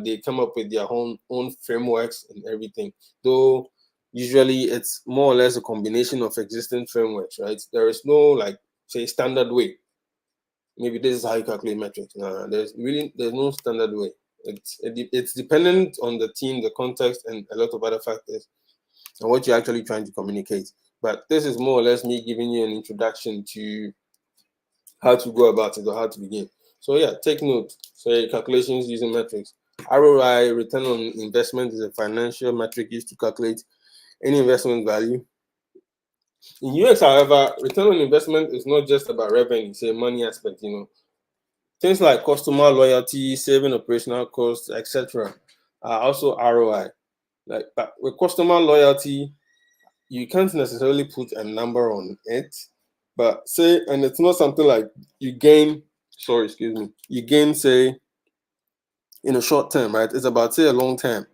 They come up with their own frameworks and everything. Though usually it's more or less a combination of existing frameworks, right? There is no, like, say, standard way. Maybe this is how you calculate metrics. No, there's no standard way. It's dependent on the team, the context, and a lot of other factors, and what you're actually trying to communicate. But this is more or less me giving you an introduction to how to go about it or how to begin. So yeah, take note. Say calculations using metrics. ROI, return on investment, is a financial metric used to calculate any investment value. In UX, however, return on investment is not just about revenue, say money aspect, Things like customer loyalty, saving operational costs, etc., are also ROI. Like, but with customer loyalty, you can't necessarily put a number on it, but say, and it's not something like you gain. Sorry, excuse me. You gain, say, in a short term, right? It's about, say, a long term.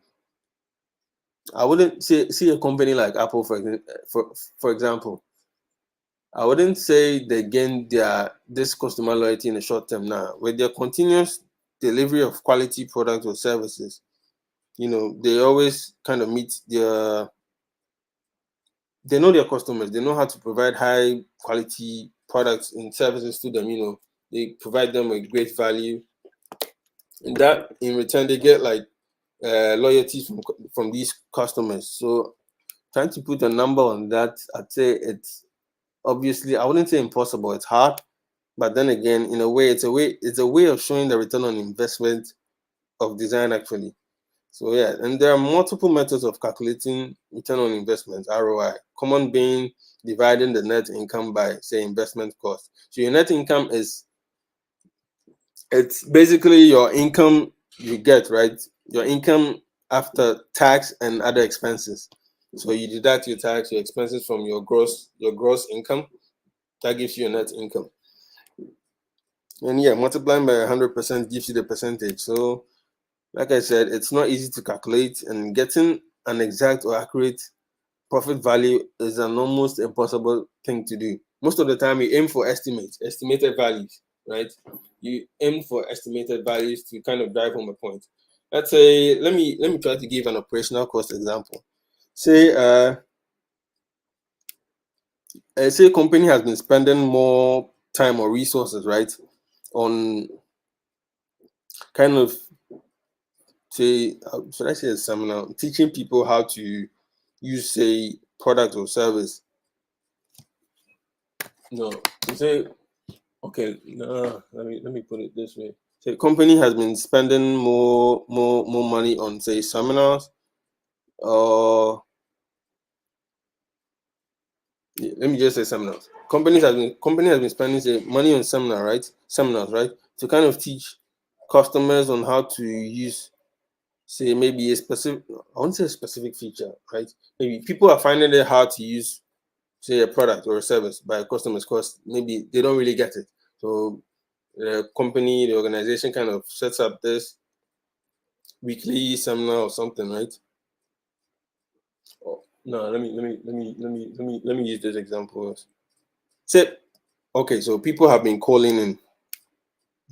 I wouldn't see a company like Apple, for example. I wouldn't say they gain this customer loyalty in the short term now. With their continuous delivery of quality products or services, they always kind of they know their customers. They know how to provide high quality products and services to them. They provide them with great value, and that in return they get like loyalty from these customers. So trying to put a number on that, I'd say it's obviously, I wouldn't say impossible. It's hard, but then again, in a way, it's a way of showing the return on investment of design actually. So yeah, and there are multiple methods of calculating return on investment, ROI. Common being dividing the net income by, say, investment cost. So your net income it's basically your income you get, right? Your income after tax and other expenses. So you deduct your tax, your expenses from your gross income. That gives you a net income. And yeah, multiplying by 100% gives you the percentage. So like I said, it's not easy to calculate, and getting an exact or accurate profit value is an almost impossible thing to do. Most of the time, you aim for estimated values, right? You aim for estimated values to kind of drive home a point. Let's say, let me try to give an operational cost example. Say, say a company has been spending more time or resources, right, on kind of say, should I say a seminar, teaching people how to use say product or service. No, you say okay. No, let me put it this way. So the company has been spending more money on say seminars. Let me just say seminars. Company has been spending say money on seminars, right? To kind of teach customers on how to use say maybe a specific, I won't say a specific feature, right? Maybe people are finding it hard to use say a product or a service by customers because maybe they don't really get it. So the company, the organization kind of sets up this weekly seminar or something, right? Oh, no, let me use this example. Say, okay, so people have been calling in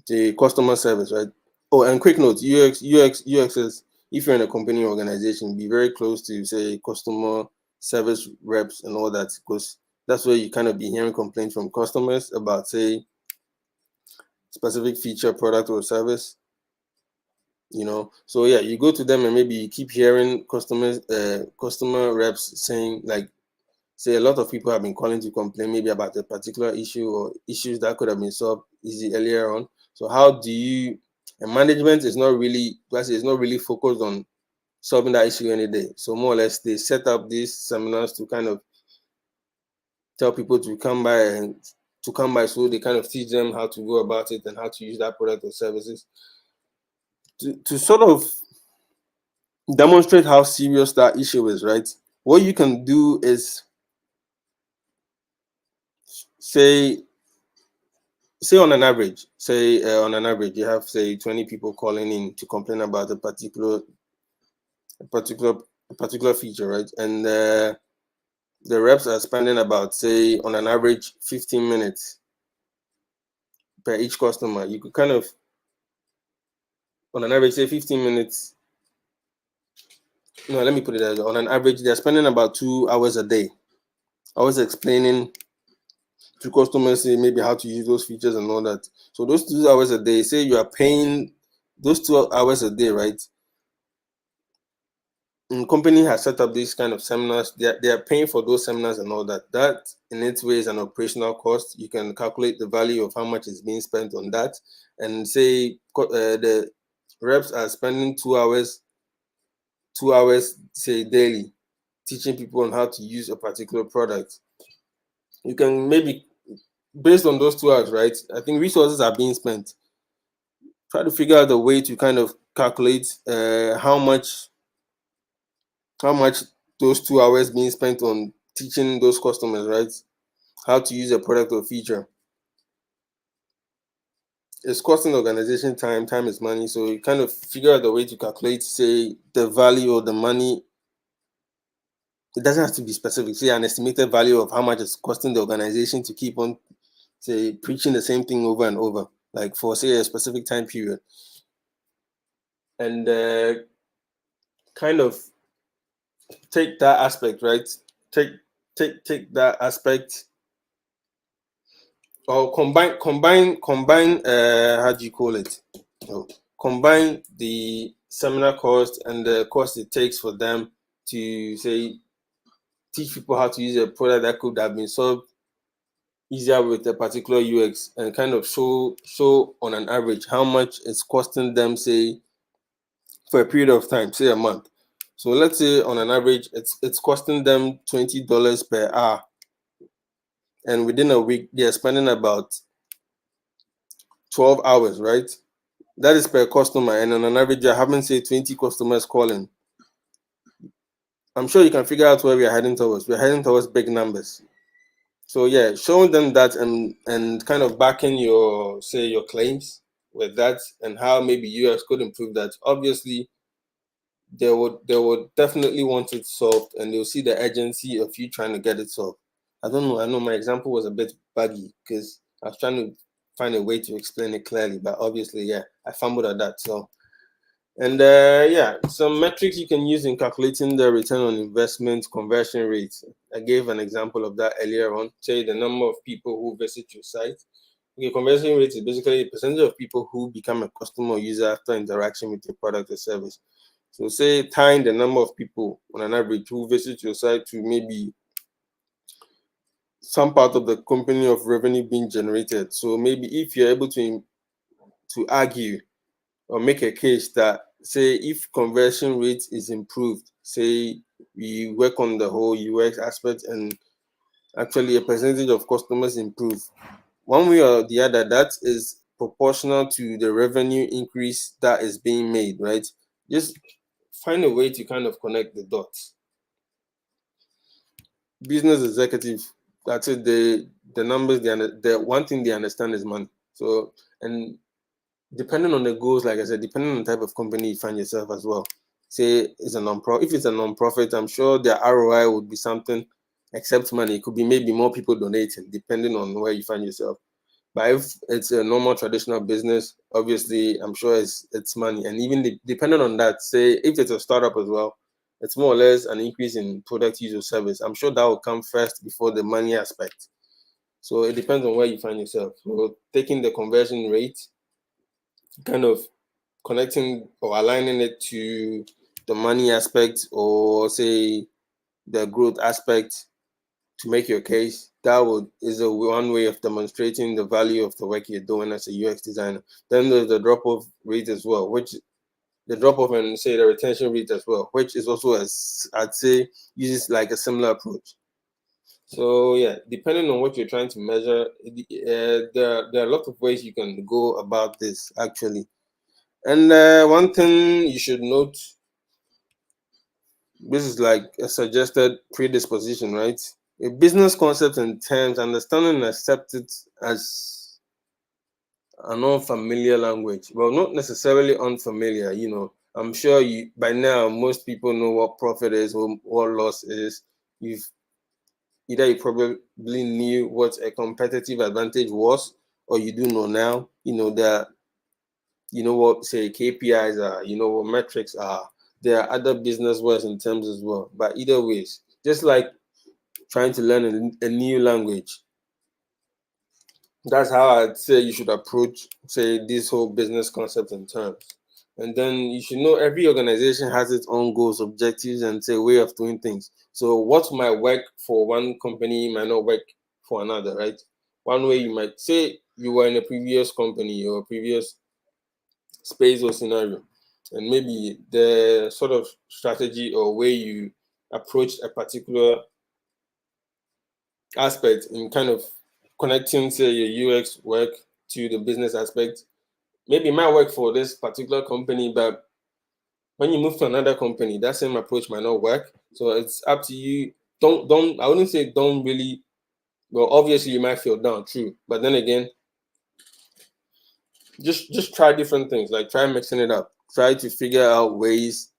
the customer service, right? Oh, and quick note, UX is if you're in a company or organization, be very close to say customer service reps and all that, because that's where you kind of be hearing complaints from customers about say specific feature, product, or service. So yeah, you go to them and maybe you keep hearing customer reps saying like, say a lot of people have been calling to complain maybe about a particular issue or issues that could have been solved easy earlier on. So how do you, and management is not really, is not really focused on solving that issue any day. So more or less they set up these seminars to kind of tell people to come by, so they kind of teach them how to go about it and how to use that product or services to sort of demonstrate how serious that issue is, right? What you can do is say on an average you have say 20 people calling in to complain about a particular a particular feature, right? And the reps are spending about say on an average 15 minutes per each customer. You could kind of on an average say 15 minutes. No, let me put it as on an average they're spending about 2 hours a day. I was explaining to customers say maybe how to use those features and all that. So those 2 hours a day, say you are paying those 2 hours a day, right? And company has set up these kind of seminars. They are paying for those seminars and all that. That in its way is an operational cost. You can calculate the value of how much is being spent on that, and say the reps are spending 2 hours say daily teaching people on how to use a particular product. You can maybe based on those 2 hours, right? I think resources are being spent. Try to figure out a way to kind of calculate how much those 2 hours being spent on teaching those customers, right, how to use a product or feature. It's costing the organization time. Time is money. So you kind of figure out a way to calculate, say, the value or the money. It doesn't have to be specific. Say an estimated value of how much it's costing the organization to keep on, say, preaching the same thing over and over, like for say a specific time period, and kind of take that aspect, right? Take that aspect, or combine how do you call it? Oh, combine the seminar cost and the cost it takes for them to say teach people how to use a product that could have been solved easier with a particular UX, and kind of show on an average how much it's costing them, say, for a period of time, say a month. So let's say on an average it's costing them $20 per hour, and within a week they're spending about 12 hours, right? That is per customer, and on an average you're having say 20 customers calling. I'm sure you can figure out where we are heading towards. We're heading towards big numbers. So yeah, showing them that and kind of backing your say your claims with that and how maybe UX could improve that. Obviously, they would definitely want it solved, and they'll see the urgency of you trying to get it solved. I don't know. I know my example was a bit buggy because I was trying to find a way to explain it clearly, but obviously, yeah, I fumbled at that. So, and yeah, some metrics you can use in calculating the return on investment conversion rate. I gave an example of that earlier on. Say the number of people who visit your site. Okay, conversion rate is basically the percentage of people who become a customer or user after interaction with your product or service. So say tying the number of people on an average who visit your site to maybe some part of the company of revenue being generated. So maybe if you're able to argue or make a case that say if conversion rate is improved, say we work on the whole UX aspect and actually a percentage of customers improve, one way or the other, that is proportional to the revenue increase that is being made, right? Just find a way to kind of connect the dots. Business executive, that's it. The numbers, the one thing they understand is money. So, and depending on the goals, like I said, depending on the type of company you find yourself as well. Say it's a non-profit. If it's a non-profit, I'm sure their ROI would be something except money. It could be maybe more people donating, depending on where you find yourself. But if it's a normal traditional business, obviously I'm sure it's money. And even depending on that, say if it's a startup as well, it's more or less an increase in product use or service. I'm sure that will come first before the money aspect. So it depends on where you find yourself. So taking the conversion rate, kind of connecting or aligning it to the money aspect or say the growth aspect to make your case, that would is a one way of demonstrating the value of the work you're doing as a UX designer. Then there's the drop off rate as well, which the drop off and say the retention rate as well, which is also as I'd say uses like a similar approach. So yeah, depending on what you're trying to measure, there are a lot of ways you can go about this actually. And one thing you should note, this is like a suggested predisposition, right? A business concept and terms, understanding and accept it as an unfamiliar language. Well, not necessarily unfamiliar, I'm sure you by now most people know what profit is, what loss is. You've either you probably knew what a competitive advantage was, or you do know now. That you know what say KPIs are, you know what metrics are. There are other business words and terms as well. But either ways, just like trying to learn a new language, that's how I'd say you should approach, say, this whole business concept and terms. And then you should know every organization has its own goals, objectives, and say way of doing things. So what might work for one company might not work for another, right? One way you might say you were in a previous company or a previous space or scenario, and maybe the sort of strategy or way you approach a particular aspect in kind of connecting, say, your UX work to the business aspect. Maybe it might work for this particular company, but when you move to another company, that same approach might not work. So it's up to you. Don't I wouldn't say don't really, well, obviously you might feel down, true. But then again, just try different things, like try mixing it up. Try to figure out ways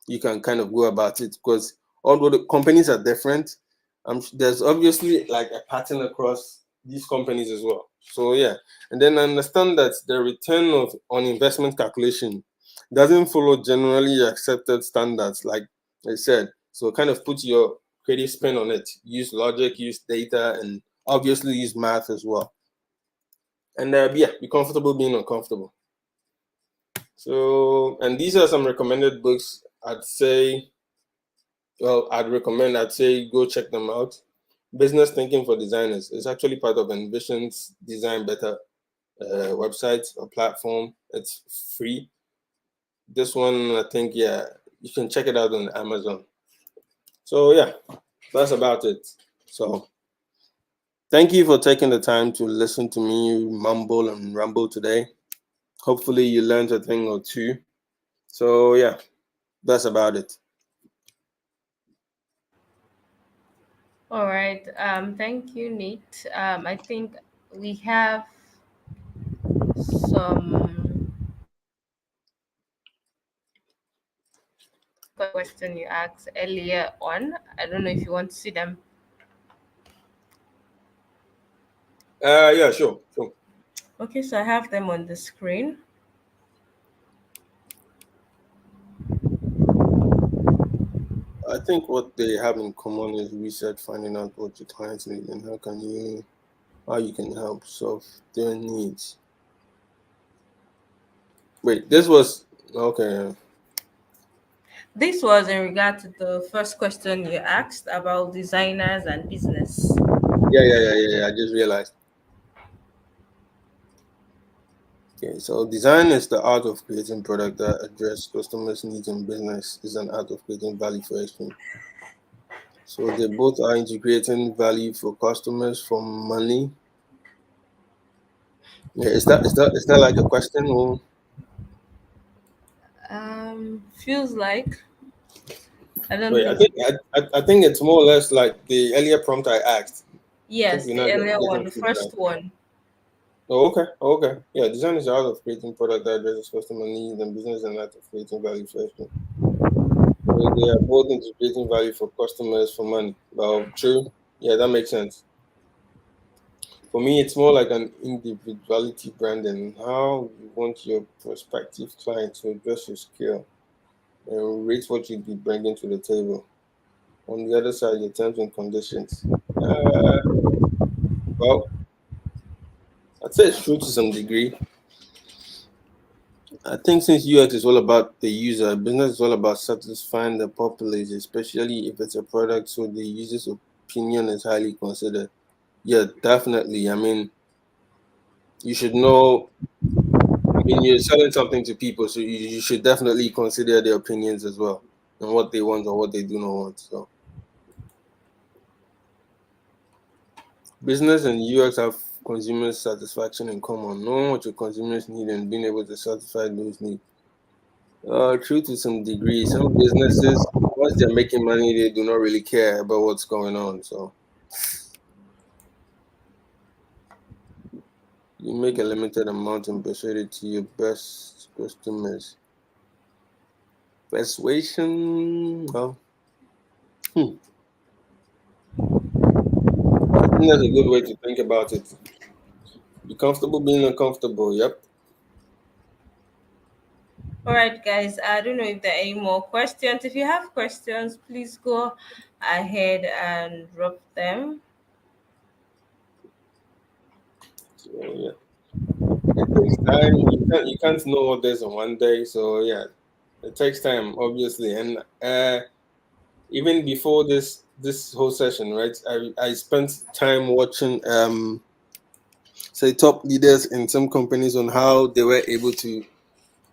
you can kind of go about it because although the companies are different, there's obviously like a pattern across these companies as well. So yeah, and then understand that the return of on investment calculation doesn't follow generally accepted standards, like I said. So kind of put your creative spin on it. Use logic, use data, and obviously use math as well. And yeah, be comfortable being uncomfortable. So, and these are some recommended books. I'd say go check them out. Business Thinking for Designers is actually part of Envision's Design Better website or platform. It's free. This one, I think, yeah, you can check it out on Amazon. So, yeah, that's about it. So, thank you for taking the time to listen to me mumble and ramble today. Hopefully, you learned a thing or two. So, yeah, that's about it. All right. Thank you, Nate. I think we have some question you asked earlier on. I don't know if you want to see them. Yeah, sure, sure. Okay, so I have them on the screen. I think what they have in common is research, finding out what your clients need and how you can help solve their needs. Wait, this was okay. This was in regard to the first question you asked about designers and business. Yeah. I just realized. Okay, so design is the art of creating product that address customers' needs, and business is an art of creating value for exchange. So they both are integrating value for customers for money. Yeah, is that like a question or Feels like I don't wait? I think. think I think it's more or less like the earlier prompt I asked. I think Yes, we're the not earlier one, getting the feedback. first one. Oh, okay, okay. Yeah, design is the art of creating product that addresses customer needs, and business is an art of creating value for exchange. So they are both integrating value for customers for money. Well, true. Yeah, that makes sense. For me, it's more like an individuality branding, how you want your prospective client to address your skill and rate what you'd be bringing to the table. On the other side, your terms and conditions. Uh, well, I'd say it's true to some degree. I think since UX is all about the user, business is all about satisfying the populace, especially if it's a product, so the user's opinion is highly considered. Yeah, definitely. I mean, you should know. I mean, you're selling something to people, so you should definitely consider their opinions as well and what they want or what they do not want. So, business and UX have consumer satisfaction in common, knowing what your consumers need and being able to satisfy those needs. True to some degree. Some businesses, once they're making money, they do not really care about what's going on. So, you make a limited amount and persuade it to your best customers. Persuasion, well, hmm, I think that's a good way to think about it. Be comfortable being uncomfortable. Yep. All right, guys. I don't know if there are any more questions. If you have questions, please go ahead and drop them. So yeah, it takes time. You can't know all this in one day. So yeah, it takes time, obviously. And even before this whole session, right? I spent time watching say top leaders in some companies on how they were able to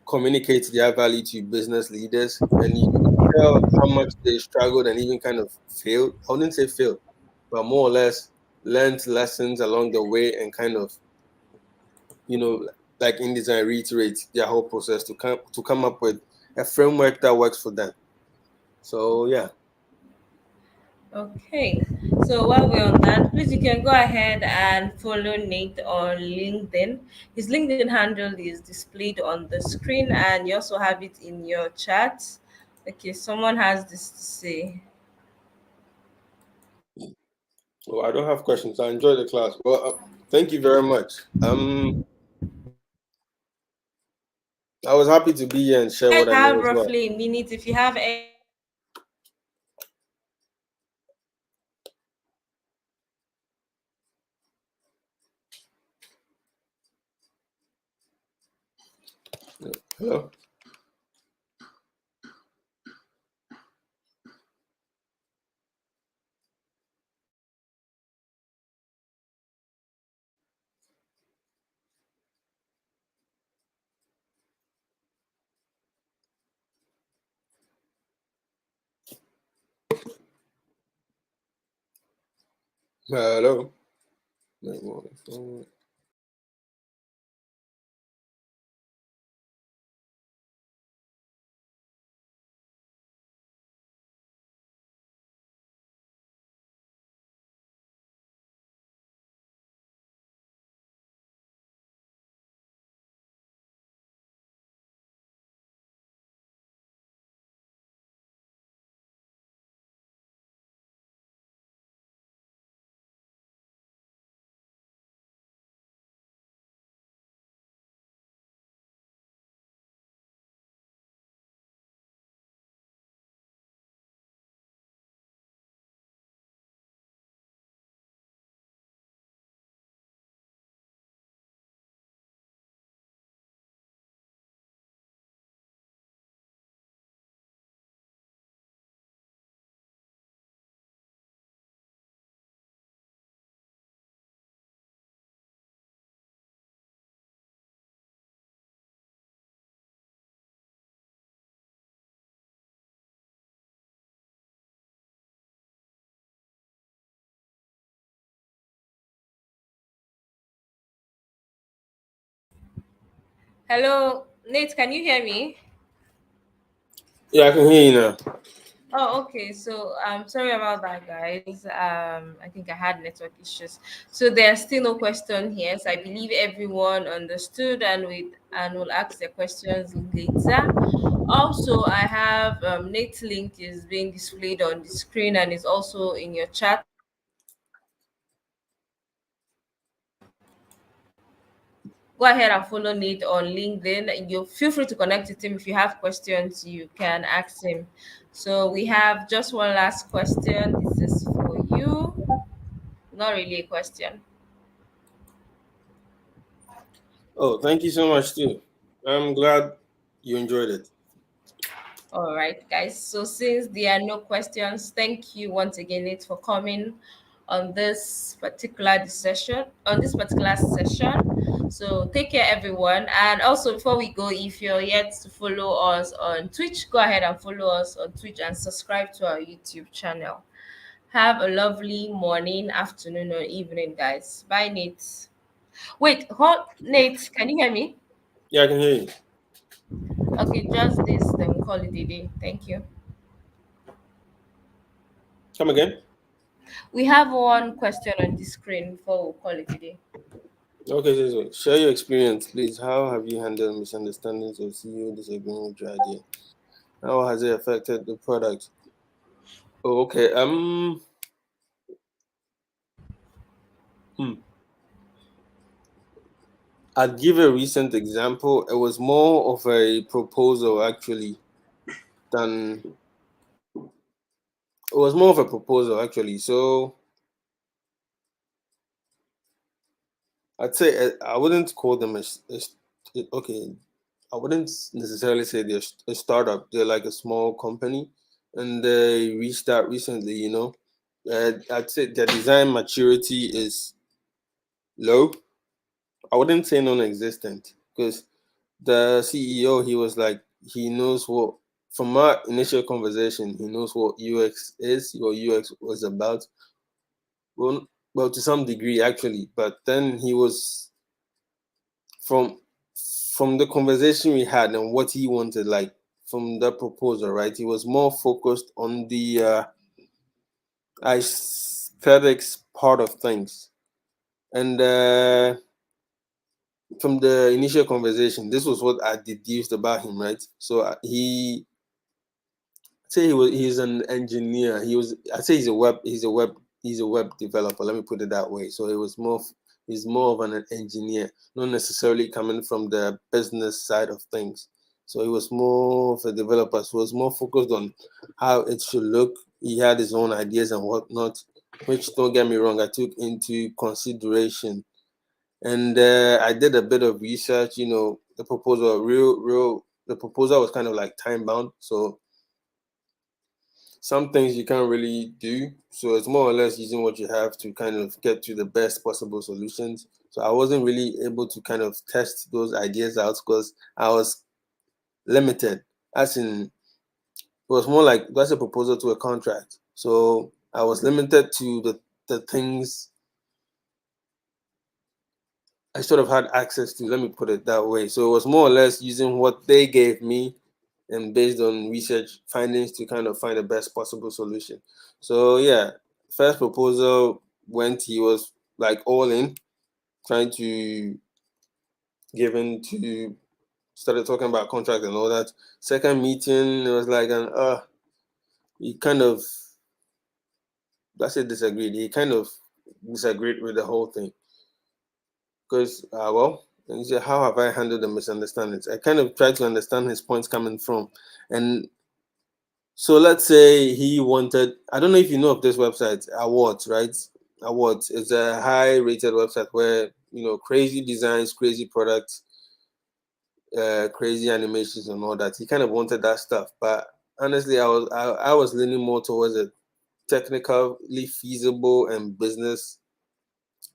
communicate their value to business leaders, and you could tell how much they struggled and even kind of failed. I wouldn't say failed, but more or less learned lessons along the way and kind of you know, like InDesign reiterates their whole process to come up with a framework that works for them. So yeah, Okay. So while we're on that, please you can go ahead and follow Nate on LinkedIn. His LinkedIn handle is displayed on the screen, and you also have it in your chat. Okay, someone has this to say. well, I don't have questions. I enjoyed the class. Well, thank you very much. I was happy to be here and You share guys what I know have as well. roughly a minute. If you have Hello. Hello. Hello, Nate, can you hear me? Yeah, I can hear you now. Oh, okay. So, sorry about that, guys. I think I had network issues. So there are still no question here. So I believe everyone understood and will ask their questions later. Also, I have Nate's link is being displayed on the screen and is also in your chat. Go ahead and follow Nate on LinkedIn. You feel free to connect with him if you have questions. You can ask him. So we have just one last question. This is for you. Not really a question. Oh, thank you so much too. I'm glad you enjoyed it. All right, guys. So since there are no questions, thank you once again, Nate, for coming on this particular session. On this particular session. So take care, everyone. And also, before we go, if you're yet to follow us on Twitch, go ahead and follow us on Twitch and subscribe to our YouTube channel. Have a lovely morning, afternoon, or evening, guys. Bye, Nate. Wait, hold, Nate. Can you hear me? Yeah, I can hear you. Okay, just this. Then we'll call it a day. Thank you. Come again. We have one question on the screen before we call it a day. Okay, share your experience, please. How have you handled misunderstandings or CEO disagreeing with your idea? How has it affected the product? Oh, okay. Hmm. I'd give a recent example. It was more of a proposal actually than it was more of a proposal actually. So I'd say I wouldn't call them okay. I wouldn't necessarily say they're a startup. They're like a small company, and they reached out recently. I'd say their design maturity is low. I wouldn't say non-existent because the CEO he was like he knows what from our initial conversation he knows what UX is, what UX was about. Well, to some degree actually, but then he was from from the conversation we had and what he wanted, like from the proposal, right? He was more focused on the aesthetics part of things, and from the initial conversation, this was what I deduced about him, right? So say he's an engineer. I say he's a web developer. Let me put it that way. So he's more of an engineer, not necessarily coming from the business side of things. So he was more of a developer. So he was more focused on how it should look. He had his own ideas and whatnot, which don't get me wrong, I took into consideration. And I did a bit of research. The proposal was kind of like time bound. So some things you can't really do. So it's more or less using what you have to kind of get to the best possible solutions. So I wasn't really able to kind of test those ideas out because I was limited. As in, it was more like that's a proposal to a contract. So I was limited to the things I sort of had access to. Let me put it that way. So it was more or less using what they gave me and based on research findings to kind of find the best possible solution. So yeah, first proposal went, he was like all in, trying to give in to started talking about contract and all that. Second meeting, it was like he kind of that's it disagreed. He kind of disagreed with the whole thing. Because and he said, how have I handled the misunderstandings? I kind of tried to understand his points coming from. And so let's say he wanted, I don't know if you know of this website, Awards, right? Awards. It's a high rated website where, crazy designs, crazy products, crazy animations and all that. He kind of wanted that stuff. But honestly, I was leaning more towards a technically feasible and business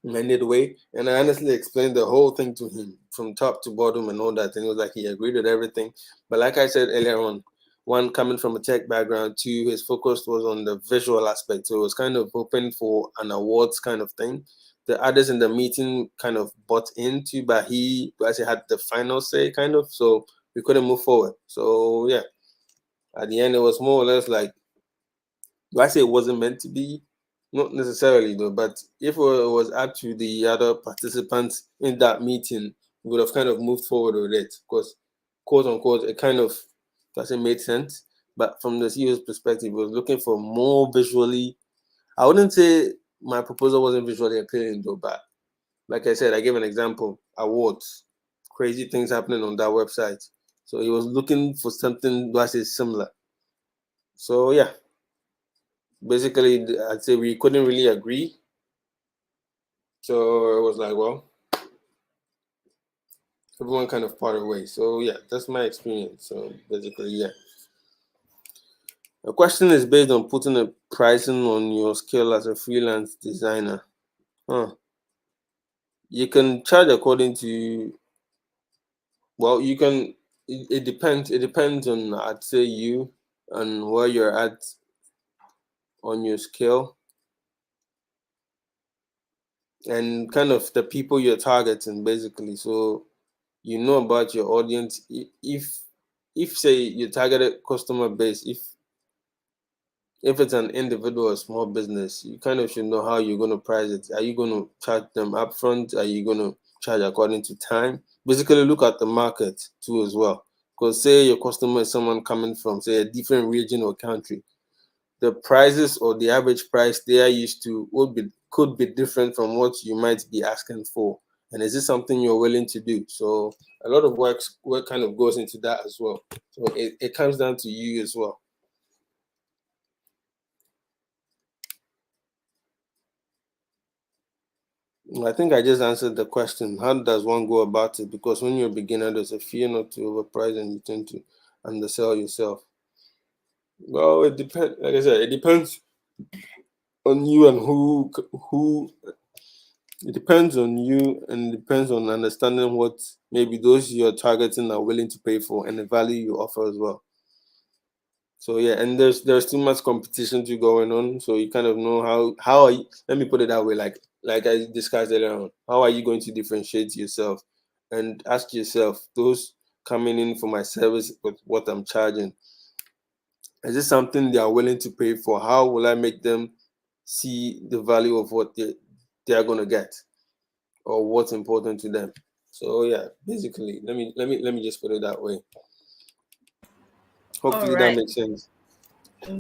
minded way. And I honestly explained the whole thing to him from top to bottom and all that. And it was like he agreed with everything. But like I said earlier on, one coming from a tech background, two, his focus was on the visual aspect. So it was kind of hoping for an awards kind of thing. the others in the meeting kind of bought into, but he actually had the final say, kind of. So we couldn't move forward. So yeah, at the end, it was more or less like, do I say it wasn't meant to be? Not necessarily though, but if it was up to the other participants in that meeting, we would have kind of moved forward with it because, quote unquote, it kind of doesn't make sense. But from the CEO's perspective, we was looking for more visually. I wouldn't say my proposal wasn't visually appealing though, but like I said, I gave an example, awards, crazy things happening on that website. So he was looking for something that is similar. So yeah, basically, I'd say we couldn't really agree. So it was like, well, everyone kind of parted ways. So yeah, that's my experience. So basically, yeah. The question is based on putting a pricing on your skill as a freelance designer. Huh. You can charge according to, well, you can, it depends. It depends on, I'd say, you and where you're at on your skill and kind of the people you're targeting, basically. So you know about your audience. If say your targeted customer base, if it's an individual or small business, you kind of should know how you're going to price it. Are you going to charge them upfront? Are you going to charge according to time? Basically, look at the market too as well. Because say your customer is someone coming from say a different region or country, the prices or the average price they are used to could be different from what you might be asking for. And is this something you're willing to do? So a lot of work kind of goes into that as well. So it comes down to you as well. I think I just answered the question. How does one go about it? Because when you're a beginner, there's a fear not to overprice and you tend to undersell yourself. Well, it depends. Like I said, it depends on you and who. It depends on you and it depends on understanding what maybe those you're targeting are willing to pay for and the value you offer as well. So yeah, and there's too much competition to going on, so you kind of know how are you, let me put it that way, like I discussed earlier on, how are you going to differentiate yourself and ask yourself, those coming in for my service with what I'm charging, is this something they are willing to pay for? How will I make them see the value of what they are going to get or what's important to them? So yeah, basically, let me just put it that way. All Hopefully that right. makes sense.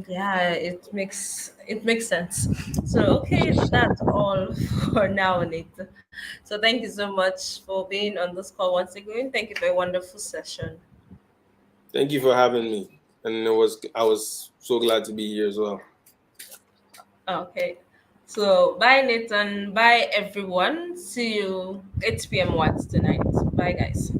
Yeah, it makes sense. So okay, that's all for now, Anita. So thank you so much for being on this call once again. Thank you for a wonderful session. Thank you for having me. And I was so glad to be here as well. Okay. So bye Nathan. Bye everyone. See you 8 p.m. once tonight. Bye guys.